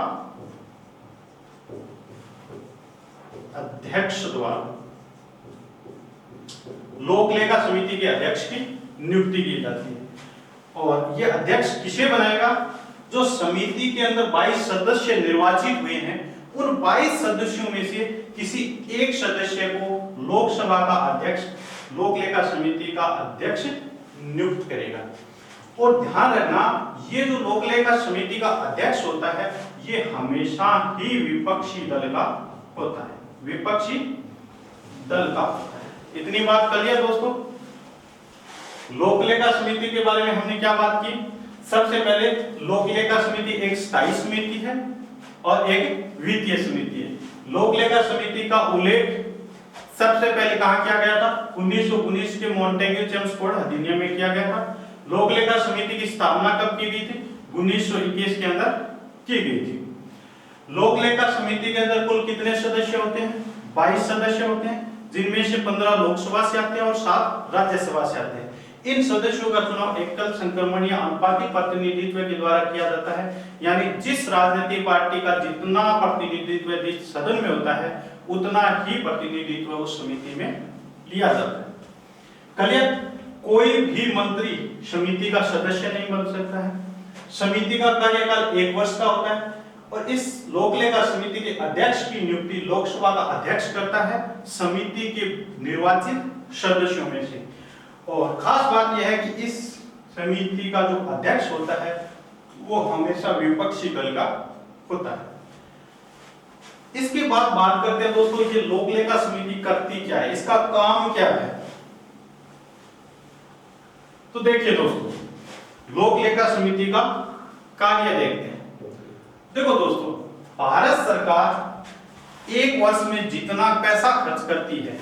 Speaker 1: अध्यक्ष द्वारा लोक लेखा समिति के अध्यक्ष की नियुक्ति की जाती है। और यह अध्यक्ष किसे बनाएगा? जो समिति के अंदर 22 सदस्य निर्वाचित हुए हैं, उन 22 सदस्यों में से किसी एक सदस्य को लोकसभा का अध्यक्ष, लोक लेखा समिति का अध्यक्ष नियुक्त करेगा। और ध्यान रखना, ये जो लोक लेखा समिति का अध्यक्ष होता है, ये हमेशा ही विपक्षी दल का होता है, विपक्षी दल का होता है। इतनी बात कर लिया दोस्तों। लोक लेखा समिति के बारे में हमने क्या बात की? सबसे पहले लोक लेखा समिति एक स्थायी समिति है और एक वित्तीय समिति है। लोक लेखा समिति का उल्लेख सबसे पहले कहां किया गया था? 1919 के मॉन्टेग्यू जेम्स कोड अधिनियम में किया गया था। लोक लेखा समिति की स्थापना कब की गई थी? 1921 के अंदर की गई थी। लोक लेखा समिति के अंदर कुल कितने सदस्य होते हैं? 22 सदस्य होते हैं, जिनमें से 15 लोकसभा से आते हैं और 7 राज्यसभा से आते हैं। इन सदस्यों का चुनाव एकल संक्रमण या अनुपातिक प्रतिनिधित्व के द्वारा किया जाता है, यानी जिस राजनीतिक पार्टी का जितना प्रतिनिधित्व जिस सदन में होता है, उतना ही प्रतिनिधित्व उस समिति में लिया जाता है। क्लियर? कोई भी मंत्री समिति का सदस्य नहीं बन सकता है। समिति का कार्यकाल 1 वर्ष का होता है और इस लोक लेखा समिति के अध्यक्ष की नियुक्ति लोकसभा का अध्यक्ष करता है, समिति के निर्वाचित सदस्यों में से। और खास बात यह है कि इस समिति का जो अध्यक्ष होता है वो हमेशा विपक्षी दल का होता है। इसके बाद बात करते हैं दोस्तों, ये लोक लेखा समिति करती क्या है, इसका काम क्या है? तो देखिए दोस्तों, लोक लेखा समिति का कार्य देखते हैं। देखो दोस्तों, भारत सरकार 1 वर्ष में जितना पैसा खर्च करती है,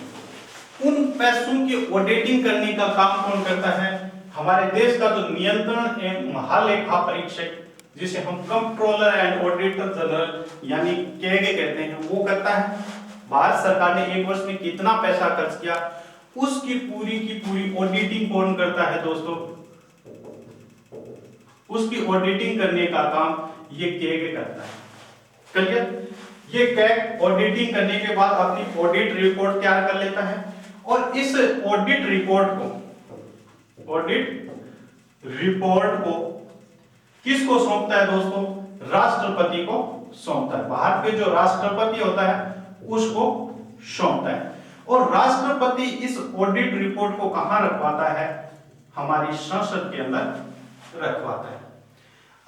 Speaker 1: उन पैसों की ऑडिटिंग करने का काम कौन करता है? हमारे देश का जो नियंत्रण एवं महालेखा परीक्षक, जिसे हम कंट्रोलर एंड ऑडिटर जनरल यानी केगे कहते हैं, वो करता है। भारत सरकार ने 1 वर्ष में कितना पैसा खर्च किया, उसकी पूरी की पूरी ऑडिटिंग कौन करता है दोस्तों? उसकी ऑडिटिंग करने का काम ये केगे करता है। क्लियर? ये कैग ऑडिटिंग करने के बाद अपनी ऑडिट रिपोर्ट तैयार कर लेता है और इस ऑडिट रिपोर्ट को किसको सौंपता है दोस्तों? राष्ट्रपति को सौंपता है। भारत के जो राष्ट्रपति होता है उसको सौंपता है और राष्ट्रपति इस ऑडिट रिपोर्ट को कहां रखवाता है? हमारी संसद के अंदर रखवाता है।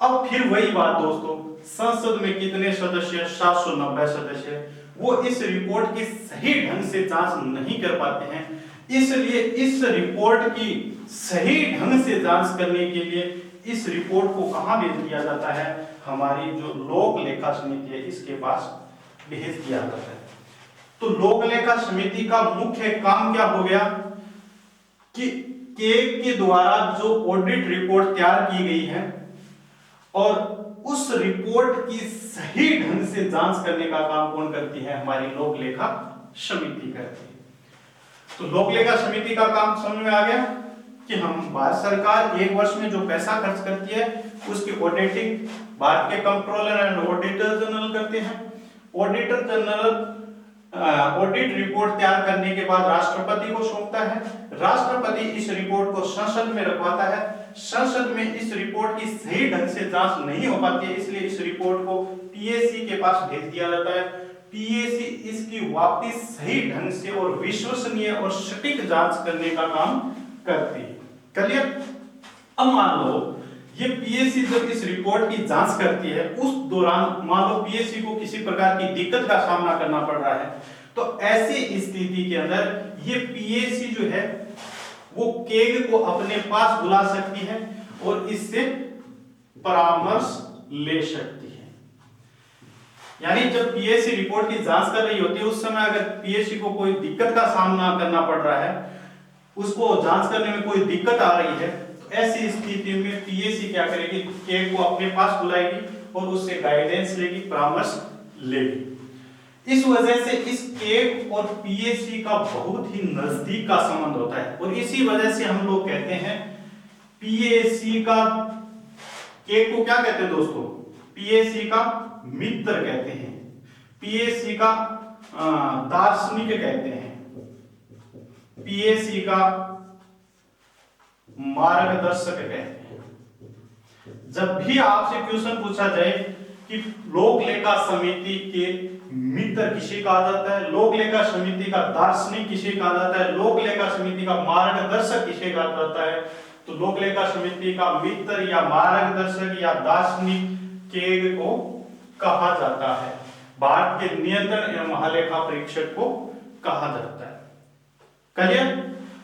Speaker 1: अब फिर वही बात दोस्तों, संसद में कितने सदस्य? 790 सदस्य। वो इस रिपोर्ट की सही ढंग से जांच नहीं कर पाते हैं, इसलिए इस रिपोर्ट की सही ढंग से जांच करने के लिए इस रिपोर्ट को कहां भेज दिया जाता है? हमारी जो लोक लेखा समिति है इसके पास भेज दिया जाता है। तो लोक लेखा समिति का मुख्य काम क्या हो गया कि केग के द्वारा जो ऑडिट रिपोर्ट तैयार की गई है और उस रिपोर्ट की सही ढंग से जांच करने का काम कौन करती है? हमारी लोक लेखा समिति करती है। तो लोक लेखा समिति का काम समझ में आ गया कि हम भारत सरकार 1 वर्ष में जो पैसा खर्च करती है उसकी ऑडिटिंग भारत के कंट्रोलर एंड ऑडिटर जनरल करते हैं। ऑडिटर जनरल ऑडिट रिपोर्ट तैयार करने के बाद राष्ट्रपति को सौंपता है। राष्ट्रपति इस रिपोर्ट को संसद में रखवाता है। संसद में इस रिपोर्ट की सही ढंग से जांच नहीं हो पाती है, इसलिए इस रिपोर्ट को पीएसी के पास भेज दिया जाता है। पीएसी इसकी वापस सही ढंग से और विश्वसनीय और सटीक जांच करने का काम करती है। क्लियर? अब मान लो ये पीएससी जब इस रिपोर्ट की जांच करती है, उस दौरान मान लो पीएससी को किसी प्रकार की दिक्कत का सामना करना पड़ रहा है, तो ऐसी स्थिति के अंदर ये पीएससी जो है वो केग को अपने पास बुला सकती है और इससे परामर्श ले सकती है। यानी जब पीएससी रिपोर्ट की जांच कर रही होती है, उस समय अगर पीएससी को कोई दिक्कत का सामना करना पड़ रहा है, उसको जांच करने में कोई दिक्कत आ रही है, तो ऐसी स्थिति में पीएससी क्या करेगी, केग को अपने पास बुलाएगी और उससे गाइडेंस लेगी, परामर्श लेगी। इस वजह से इस केग और पीएससी का बहुत ही नजदीक का संबंध होता है और इसी वजह से हम लोग कहते हैं पीएससी का, केग को क्या कहते हैं दोस्तों, पीएससी का मित्र कहते हैं, पीएससी का दार्शनिक कहते हैं, पीएससी का मार्गदर्शक कहते हैं। जब भी आपसे क्वेश्चन पूछा जाए कि लोक लेखा समिति के मित्र किसे कहा जाता है, लोक लेखा समिति का दार्शनिक किसे कहा जाता है, लोक लेखा समिति का मार्गदर्शक किसे कहा जाता है, तो लोक लेखा समिति का मित्र या मार्गदर्शक या दार्शनिक केग को कहा जाता है। भारत के नियंत्रण एवं महालेखा परीक्षक को कहा जाता है। क्लियर?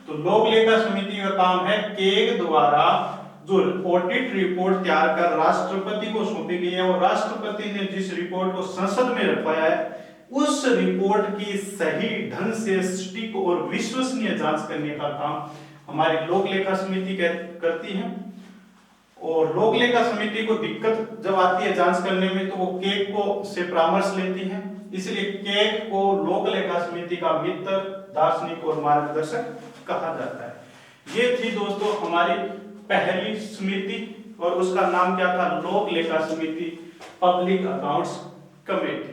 Speaker 1: तो लोक लेखा समिति का काम है केग द्वारा जो ऑडिट रिपोर्ट तैयार कर राष्ट्रपति को सौंपी गई है और राष्ट्रपति ने जिस रिपोर्ट को संसद में रखवाया है, उस रिपोर्ट की सही ढंग से सटीक और विश्वसनीय जांच करने का काम हमारी लोक लेखा समिति करती है। और लोक लेखा समिति को दिक्कत जब आती है जांच करने में, तो वो केग को से परामर्श लेती है, इसलिए केग को लोक लेखा समिति का मित्र, दार्शनिक और मार्गदर्शक कहा जाता है। ये थी दोस्तों हमारी पहली समिति और उसका नाम क्या था, लोक लेखा समिति, पब्लिक अकाउंट्स कमेटी।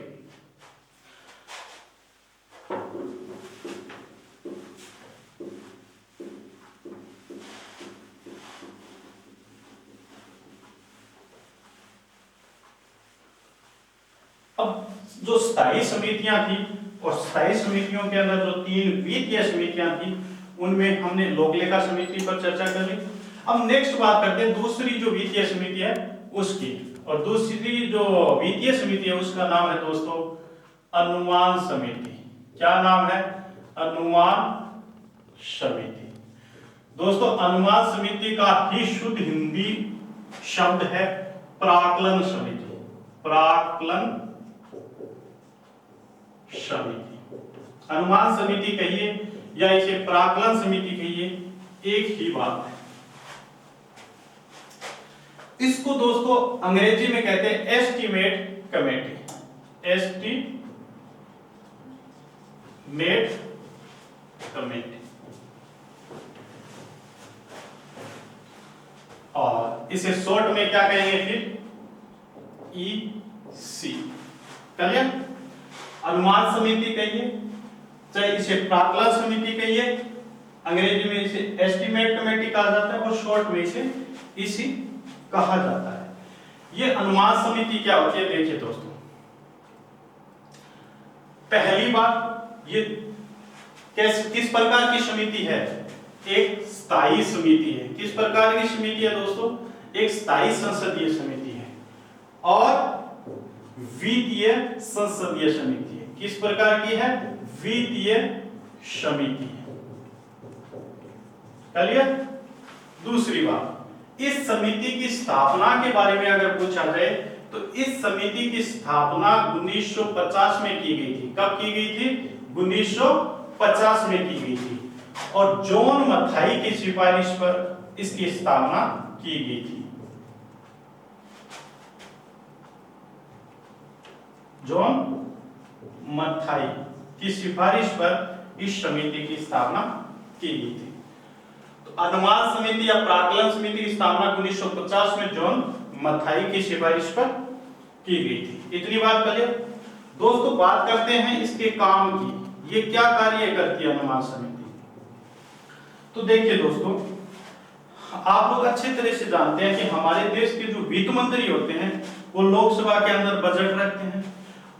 Speaker 1: अब जो स्थायी समितियां थी और स्थायी समितियों के अंदर जो 3 वित्तीय समितियां थी, उनमें हमने लोक लेखा समिति पर चर्चा कर ली। अब नेक्स्ट बात करते हैं दूसरी जो वित्तीय समिति है उसकी, और दूसरी जो वित्तीय समिति है उसका नाम है दोस्तों अनुमान समिति। क्या नाम है? अनुमान समिति। दोस्तों अनुमान समिति का ही शुद्ध हिंदी शब्द है प्राक्कलन समिति। प्राक्कलन समिति, अनुमान समिति कहिए या इसे प्राक्कलन समिति कहिए, एक ही बात है। इसको दोस्तों अंग्रेजी में कहते हैं एस्टीमेट कमेटी। एस्टीमेट कमेटी, और इसे शॉर्ट में क्या कहेंगे फिर? ईसी। क्लियर? अनुमान समिति कहिए, चाहे इसे प्राक्कलन समिति कहिए, अंग्रेजी में इसे एस्टीमेट कमेटी कहा जाता है और शॉर्ट में इसे ईसी कहा जाता है। ये अनुमान समिति क्या होती है देखिए दोस्तों, पहली बात ये किस प्रकार की समिति है? एक स्थायी समिति है। किस प्रकार की समिति है दोस्तों? एक स्थायी संसदीय समिति है और वित्तीय संसदीय समिति है। किस प्रकार की है? वित्तीय समिति है। क्लियर? दूसरी बात, इस समिति की स्थापना के बारे में अगर पूछा जाए तो इस समिति की स्थापना 1950 में की गई थी। कब की गई थी? 1950 में की गई थी और जॉन मथाई की सिफारिश पर इसकी स्थापना की गई थी। जॉन मथाई की सिफारिश पर इस समिति की स्थापना की गई थी। तो अनुमान समिति या प्राक्कलन समिति की स्थापना 1950 में जॉन मथाई की सिफारिश पर की गई थी। इतनी बात करिए दोस्तों। बात करते हैं इसके काम की, ये क्या कार्य करती है अनुमान समिति। तो देखिए दोस्तों, आप लोग अच्छी तरह से जानते हैं कि हमारे देश के जो वित्त मंत्री होते हैं वो लोकसभा के अंदर बजट रखते हैं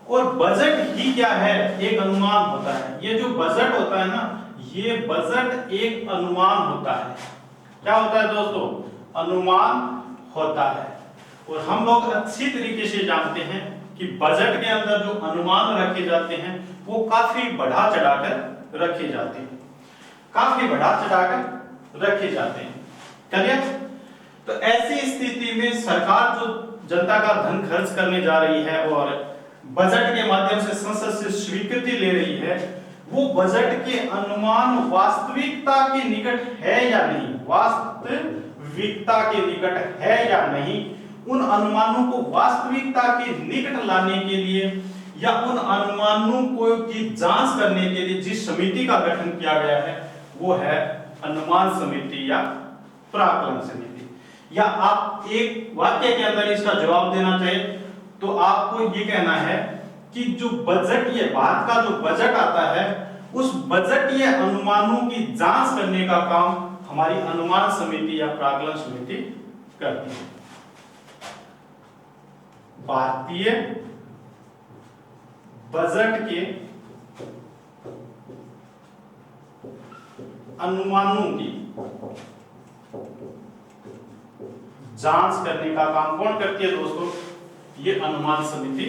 Speaker 1: और बजट ही क्या है? एक अनुमान होता है। ये जो बजट होता है ना, ये बजट एक अनुमान होता है। क्या होता है दोस्तों? अनुमान होता है। और हम लोग अच्छी तरीके से जानते हैं कि बजट के अंदर जो अनुमान रखे जाते हैं वो काफी बढ़ा चढ़ाकर रखे जाते हैं, काफी बढ़ा चढ़ाकर रखे जाते हैं। क्लियर? तो ऐसी स्थिति में सरकार जो जनता का धन खर्च करने जा रही है और बजट के माध्यम से संसद से स्वीकृति ले रही है, वो बजट के अनुमान वास्तविकता के निकट है या नहीं, वास्तविकता के निकट है या नहीं, उन अनुमानों को वास्तविकता के निकट लाने के लिए या उन अनुमानों को की जांच करने के लिए जिस समिति का गठन किया गया है वो है अनुमान समिति या प्राक्कलन समिति। या आप एक वाक्य के अंदर इसका जवाब देना चाहिए तो आपको ये कहना है कि जो बजट, ये भारत का जो बजट आता है उस बजटीय अनुमानों की जांच करने का काम हमारी अनुमान समिति या प्राक्कलन समिति करती है। भारतीय बजट के अनुमानों की जांच करने का काम कौन करती है दोस्तों? ये अनुमान समिति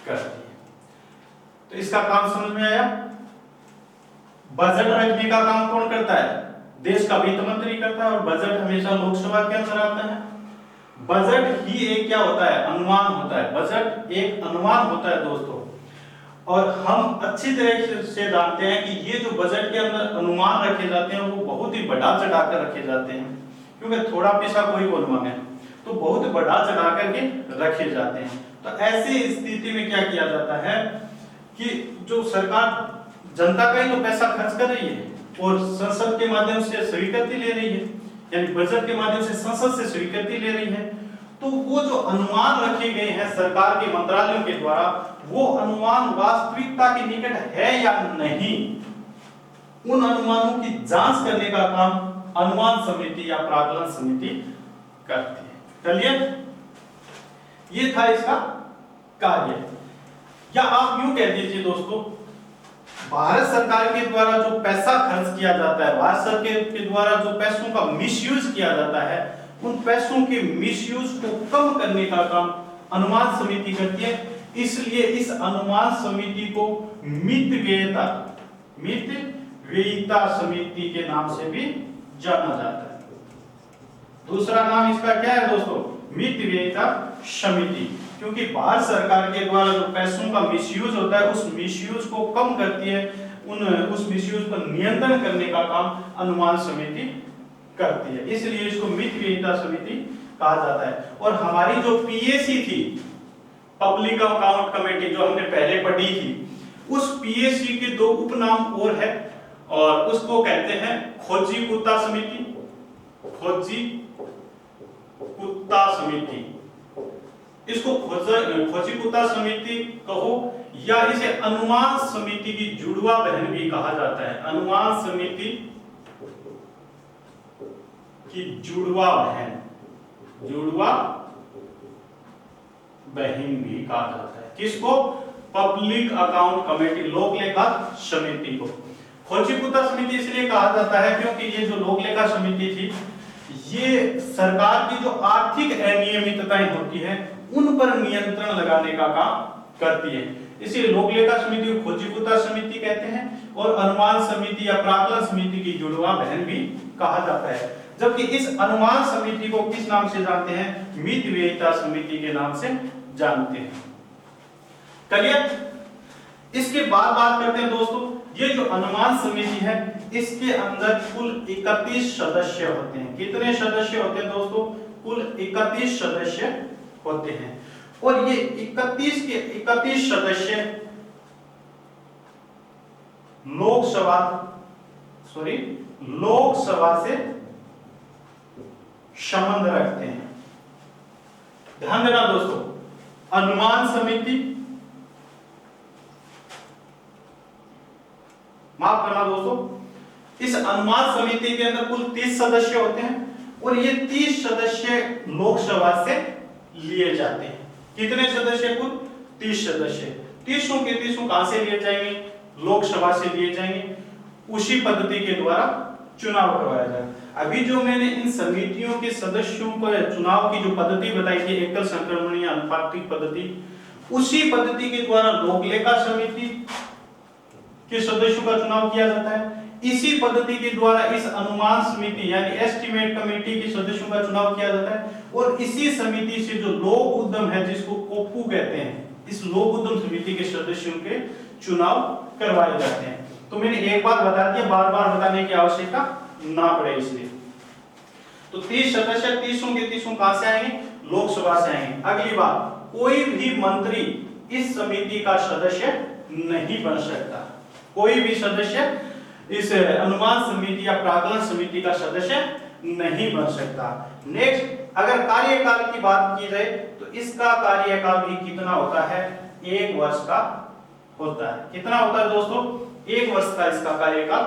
Speaker 1: करती है। तो इसका काम समझ में आया? बजट रखने का काम कौन करता है? देश का वित्त मंत्री करता है और बजट हमेशा लोकसभा के अंदर आता है। बजट ही एक क्या होता है? अनुमान होता है। बजट एक अनुमान होता है दोस्तों। और हम अच्छी तरह से जानते हैं कि ये जो बजट के अंदर अनुमान रखे जाते हैं वो बहुत ही बढ़ा चढ़ाकर रखे जाते हैं, क्योंकि थोड़ा पैसा कोई को मांगे तो बहुत बढ़ा चढ़ा करके रखे जाते हैं। तो ऐसी स्थिति में क्या किया जाता है कि जो सरकार जनता का ही तो पैसा खर्च कर रही है और संसद के माध्यम से स्वीकृति ले रही है, यानी बजट के माध्यम से संसद से स्वीकृति ले रही है, तो वो जो अनुमान रखे गए हैं सरकार के मंत्रालयों के द्वारा वो अनुमान वास्तविकता के निकट है या नहीं, उन अनुमानों की जांच करने का काम अनुमान समिति या प्राक्कलन समिति करती है। चलिए, ये था इसका कार्य। या आप यूं कह दीजिए दोस्तों, भारत सरकार के द्वारा जो पैसा खर्च किया जाता है, भारत सरकार के द्वारा जो पैसों का मिसयूज किया जाता है, उन पैसों के मिसयूज को कम करने का काम अनुमान समिति करती है। इसलिए इस अनुमान समिति को मितव्ययिता समिति के नाम से भी जाना जाता है। दूसरा नाम इसका क्या है दोस्तों? मितव्ययिता समिति, क्योंकि भारत सरकार के द्वारा जो पैसों का मिसयूज होता है उस मिसयूज को कम करती है, उस मिसयूज पर नियंत्रण करने का काम अनुमान समिति करती है। इसलिए इसको मितव्ययिता समिति कहा जाता है। और हमारी जो पीएसी थी, पब्लिक अकाउंट कमेटी, जो हमने पहले पढ़ी थी, उस पीएसी के दो उपनाम और है और उसको कहते हैं खोजी कुत्ता समिति, खोजी कुत्ता समिति। इसको खोजी कुत्ता समिति कहो या इसे अनुमान समिति की जुड़वा बहन भी कहा जाता है। अनुमान समिति की जुड़वा बहन भी कहा जाता है। किसको? पब्लिक अकाउंट कमेटी, लोक लेखा समिति को। खोजी कुत्ता समिति इसलिए कहा जाता है क्योंकि ये जो लोक लेखा समिति थी, ये सरकार की जो आर्थिक अनियमितताएं होती हैं उन पर नियंत्रण लगाने का काम करती है। इसलिए लोक लेखा समिति को खोजी कुत्ता समिति कहते हैं और अनुमान समिति या प्राक्कलन समिति की जुड़वा बहन भी कहा जाता है। जबकि इस अनुमान समिति को किस नाम से जानते हैं? मितव्ययिता समिति के नाम से जानते हैं। क्लियर? इसके बाद बात करते हैं दोस्तों, ये जो अनुमान समिति है इसके अंदर कुल 31 सदस्य होते हैं। कितने सदस्य होते हैं दोस्तों? कुल 31 सदस्य होते हैं। और ये 31 के 31 सदस्य लोकसभा से संबंध रखते हैं। ध्यान देना दोस्तों, अनुमान समिति, माफ करना दोस्तों, इस अनुमान समिति के अंदर कुल 30 सदस्य होते हैं और ये 30 सदस्य लोकसभा से लिए जाते हैं। कितने सदस्य? कुल 30 सदस्य। 30 के 30 कहां से लिए जाएंगे? लोकसभा से लिए जाएंगे। उसी पद्धति के द्वारा चुनाव करवाया जाएगा। अभी जो मैंने इन समितियों के सदस्यों को चुनाव की जो पद्धति बताई थी, एकल संक्रमणीय आनुपातिक पद्धति, उसी पद्धति के द्वारा लोक लेखा समिति के सदस्यों का चुनाव किया जाता है। इसी पद्धति के द्वारा इस अनुमान समिति यानी एस्टिमेट कमेटी के सदस्यों का चुनाव किया जाता है, और इसी समिति से जो लोक उद्यम है, जिसको कोपू कहते हैं, इस लोक उद्यम समिति के सदस्यों के चुनाव करवाए जाते हैं। तो मैंने एक बार बता दिया, बार बार बताने की आवश्यकता ना पड़े इसलिए। तो 30 सदस्य 30 के 30 कहां से आएंगे? लोकसभा से आएंगे। अगली बात, कोई भी मंत्री इस समिति का सदस्य नहीं बन सकता। कोई भी सदस्य इस अनुमान समिति या प्राकलन समिति का सदस्य नहीं बन सकता। नेक्स्ट, अगर कार्यकाल की बात की जाए तो इसका कार्यकाल भी कितना होता है? 1 वर्ष का होता है। कितना होता है दोस्तों? 1 वर्ष का इसका कार्यकाल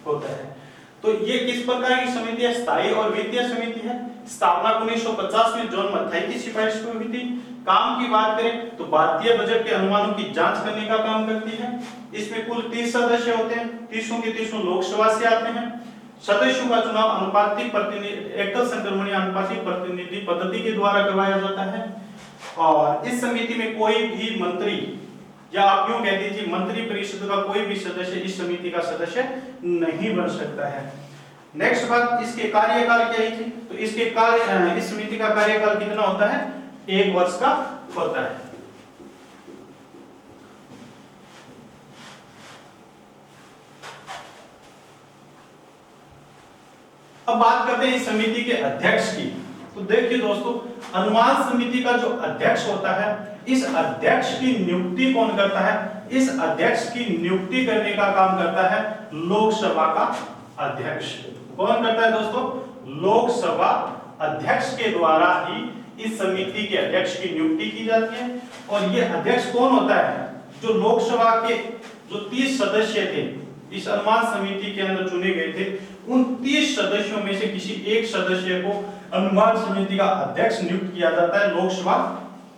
Speaker 1: होता है। तो ये किस प्रकार की समिति है? स्थायी और वित्तीय समिति है। स्थापना 1950 में जॉन मथाई की सिफारिश पर हुई थी। काम की बात करें तो भारतीय बजट के अनुमानों की जांच करने का काम करती है। इसमें कुल 30 सदस्य होते हैं, 30 के 30 लोकसभा से आते हैं। सदस्यों का चुनाव अनुपातिक प्रतिनिधि एकल संक्रमणीय अनुपातिक प्रतिनिधि पद्धति के द्वारा करवाया जाता है। और इस समिति में कोई भी मंत्री, या आप यूं कह दीजिए मंत्री परिषद का कोई भी सदस्य इस समिति का सदस्य नहीं बन सकता है। नेक्स्ट बात, इसके कार्यकाल क्या ही थी? तो इसके कार्य इस समिति का कार्यकाल कितना होता है? 1 वर्ष का होता है। अब बात करते हैं इस समिति के अध्यक्ष की। तो देखिए दोस्तों, अनुमान समिति का जो अध्यक्ष होता है, इस अध्यक्ष की नियुक्ति कौन करता है? इस अध्यक्ष की नियुक्ति करने का काम करता है लोकसभा का अध्यक्ष। कौन करता है दोस्तों? लोकसभा अध्यक्ष के द्वारा ही इस समिति के अध्यक्ष की नियुक्ति की जाती है। और ये अध्यक्ष कौन होता है? जो लोकसभा के जो 30 सदस्य थे इस अनुमान समिति के अंदर चुने गए थे, उन 30 सदस्यों में से किसी एक सदस्य को अनुमान समिति का अध्यक्ष नियुक्त किया जाता है लोकसभा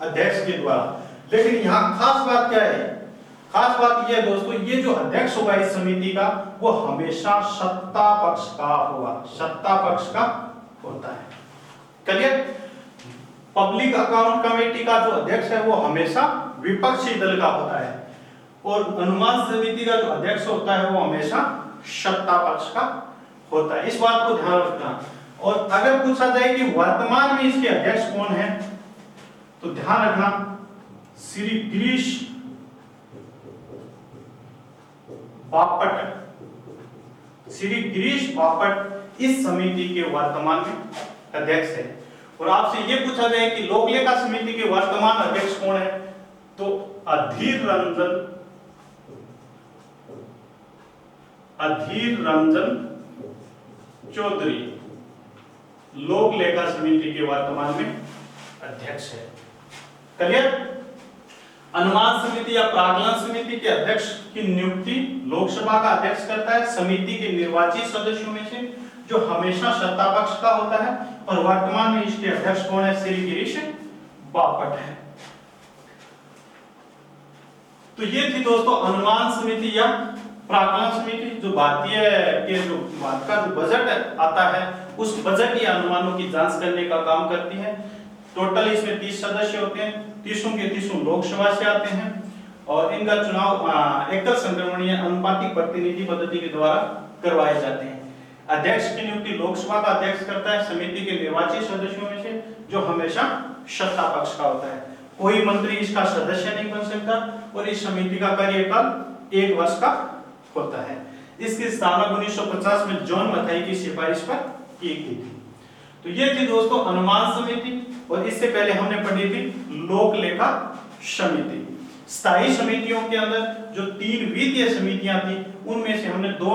Speaker 1: अध्यक्ष के द्वारा। लेकिन यहाँ खास बात क्या है? खास बात यह है दोस्तों, ये जो अध्यक्ष होगा इस समिति का, वो हमेशा सत्ता पक्ष का होगा। सत्ता पक्ष का होता है। क्लियर? पब्लिक अकाउंट कमेटी का जो अध्यक्ष है वो हमेशा विपक्षी दल का होता है, और अनुमान समिति का जो अध्यक्ष होता है वो हमेशा सत्ता पक्ष का होता है। इस बात को ध्यान रखना। और अगर पूछा जाए कि वर्तमान में इसके अध्यक्ष कौन है, तो ध्यान रखना श्री गिरीश बापट। श्री गिरीश बापट इस समिति के वर्तमान में अध्यक्ष है। और आपसे यह पूछा जाए कि लोक लेखा समिति के वर्तमान अध्यक्ष कौन है, तो अधीर रंजन चौधरी लोक लेखा समिति के वर्तमान में अध्यक्ष है। क्लियर? अनुमान समिति या प्राकलन समिति के अध्यक्ष की नियुक्ति लोकसभा का अध्यक्ष करता है, समिति के निर्वाचित सदस्यों में से, जो हमेशा सत्ता पक्ष का होता है। और वर्तमान में इसके अध्यक्ष कौन है? श्री गिरीश बापट है। तो ये थी दोस्तों अनुमान समिति या प्राकलन समिति, जो भारतीय के जो भारत का जो बजट आता है उस बजट या अनुमानों की जांच करने का काम करती है। टोटल इसमें 30 सदस्य होते हैं, 30 के 30 लोकसभा से आते हैं, और इनका चुनाव एकल संक्रमणीय अनुपातिक प्रतिनिधि पद्धति के द्वारा करवाए जाते हैं। अध्यक्ष की नियुक्ति लोकसभा का अध्यक्ष करता है, समिति के निर्वाचित सदस्यों में से, जो हमेशा सत्ता पक्ष का होता है। कोई मंत्री इसका सदस्य नहीं बन सकता, और इस समिति का कार्यकाल 1 वर्ष का होता है। इसकी स्थापना 1950 में जॉन मथाई की सिफारिश पर की गई थी। तो ये थी दोस्तों अनुमान समिति, और इससे पहले हमने पढ़ी थी लोक लेखा समिति। स्थायी समितियों के अंदर जो 3 वित्तीय समितियां थी, उनमें से हमने 2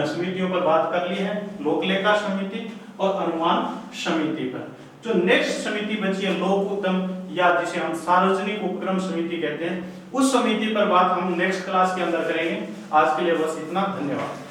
Speaker 1: समितियों पर बात कर ली है, लोक लेखा समिति और अनुमान समिति पर। जो नेक्स्ट समिति बची है लोक उद्यम, या जिसे हम सार्वजनिक उपक्रम समिति कहते हैं, उस समिति पर बात हम नेक्स्ट क्लास के अंदर करेंगे। आज के लिए बस इतना, धन्यवाद।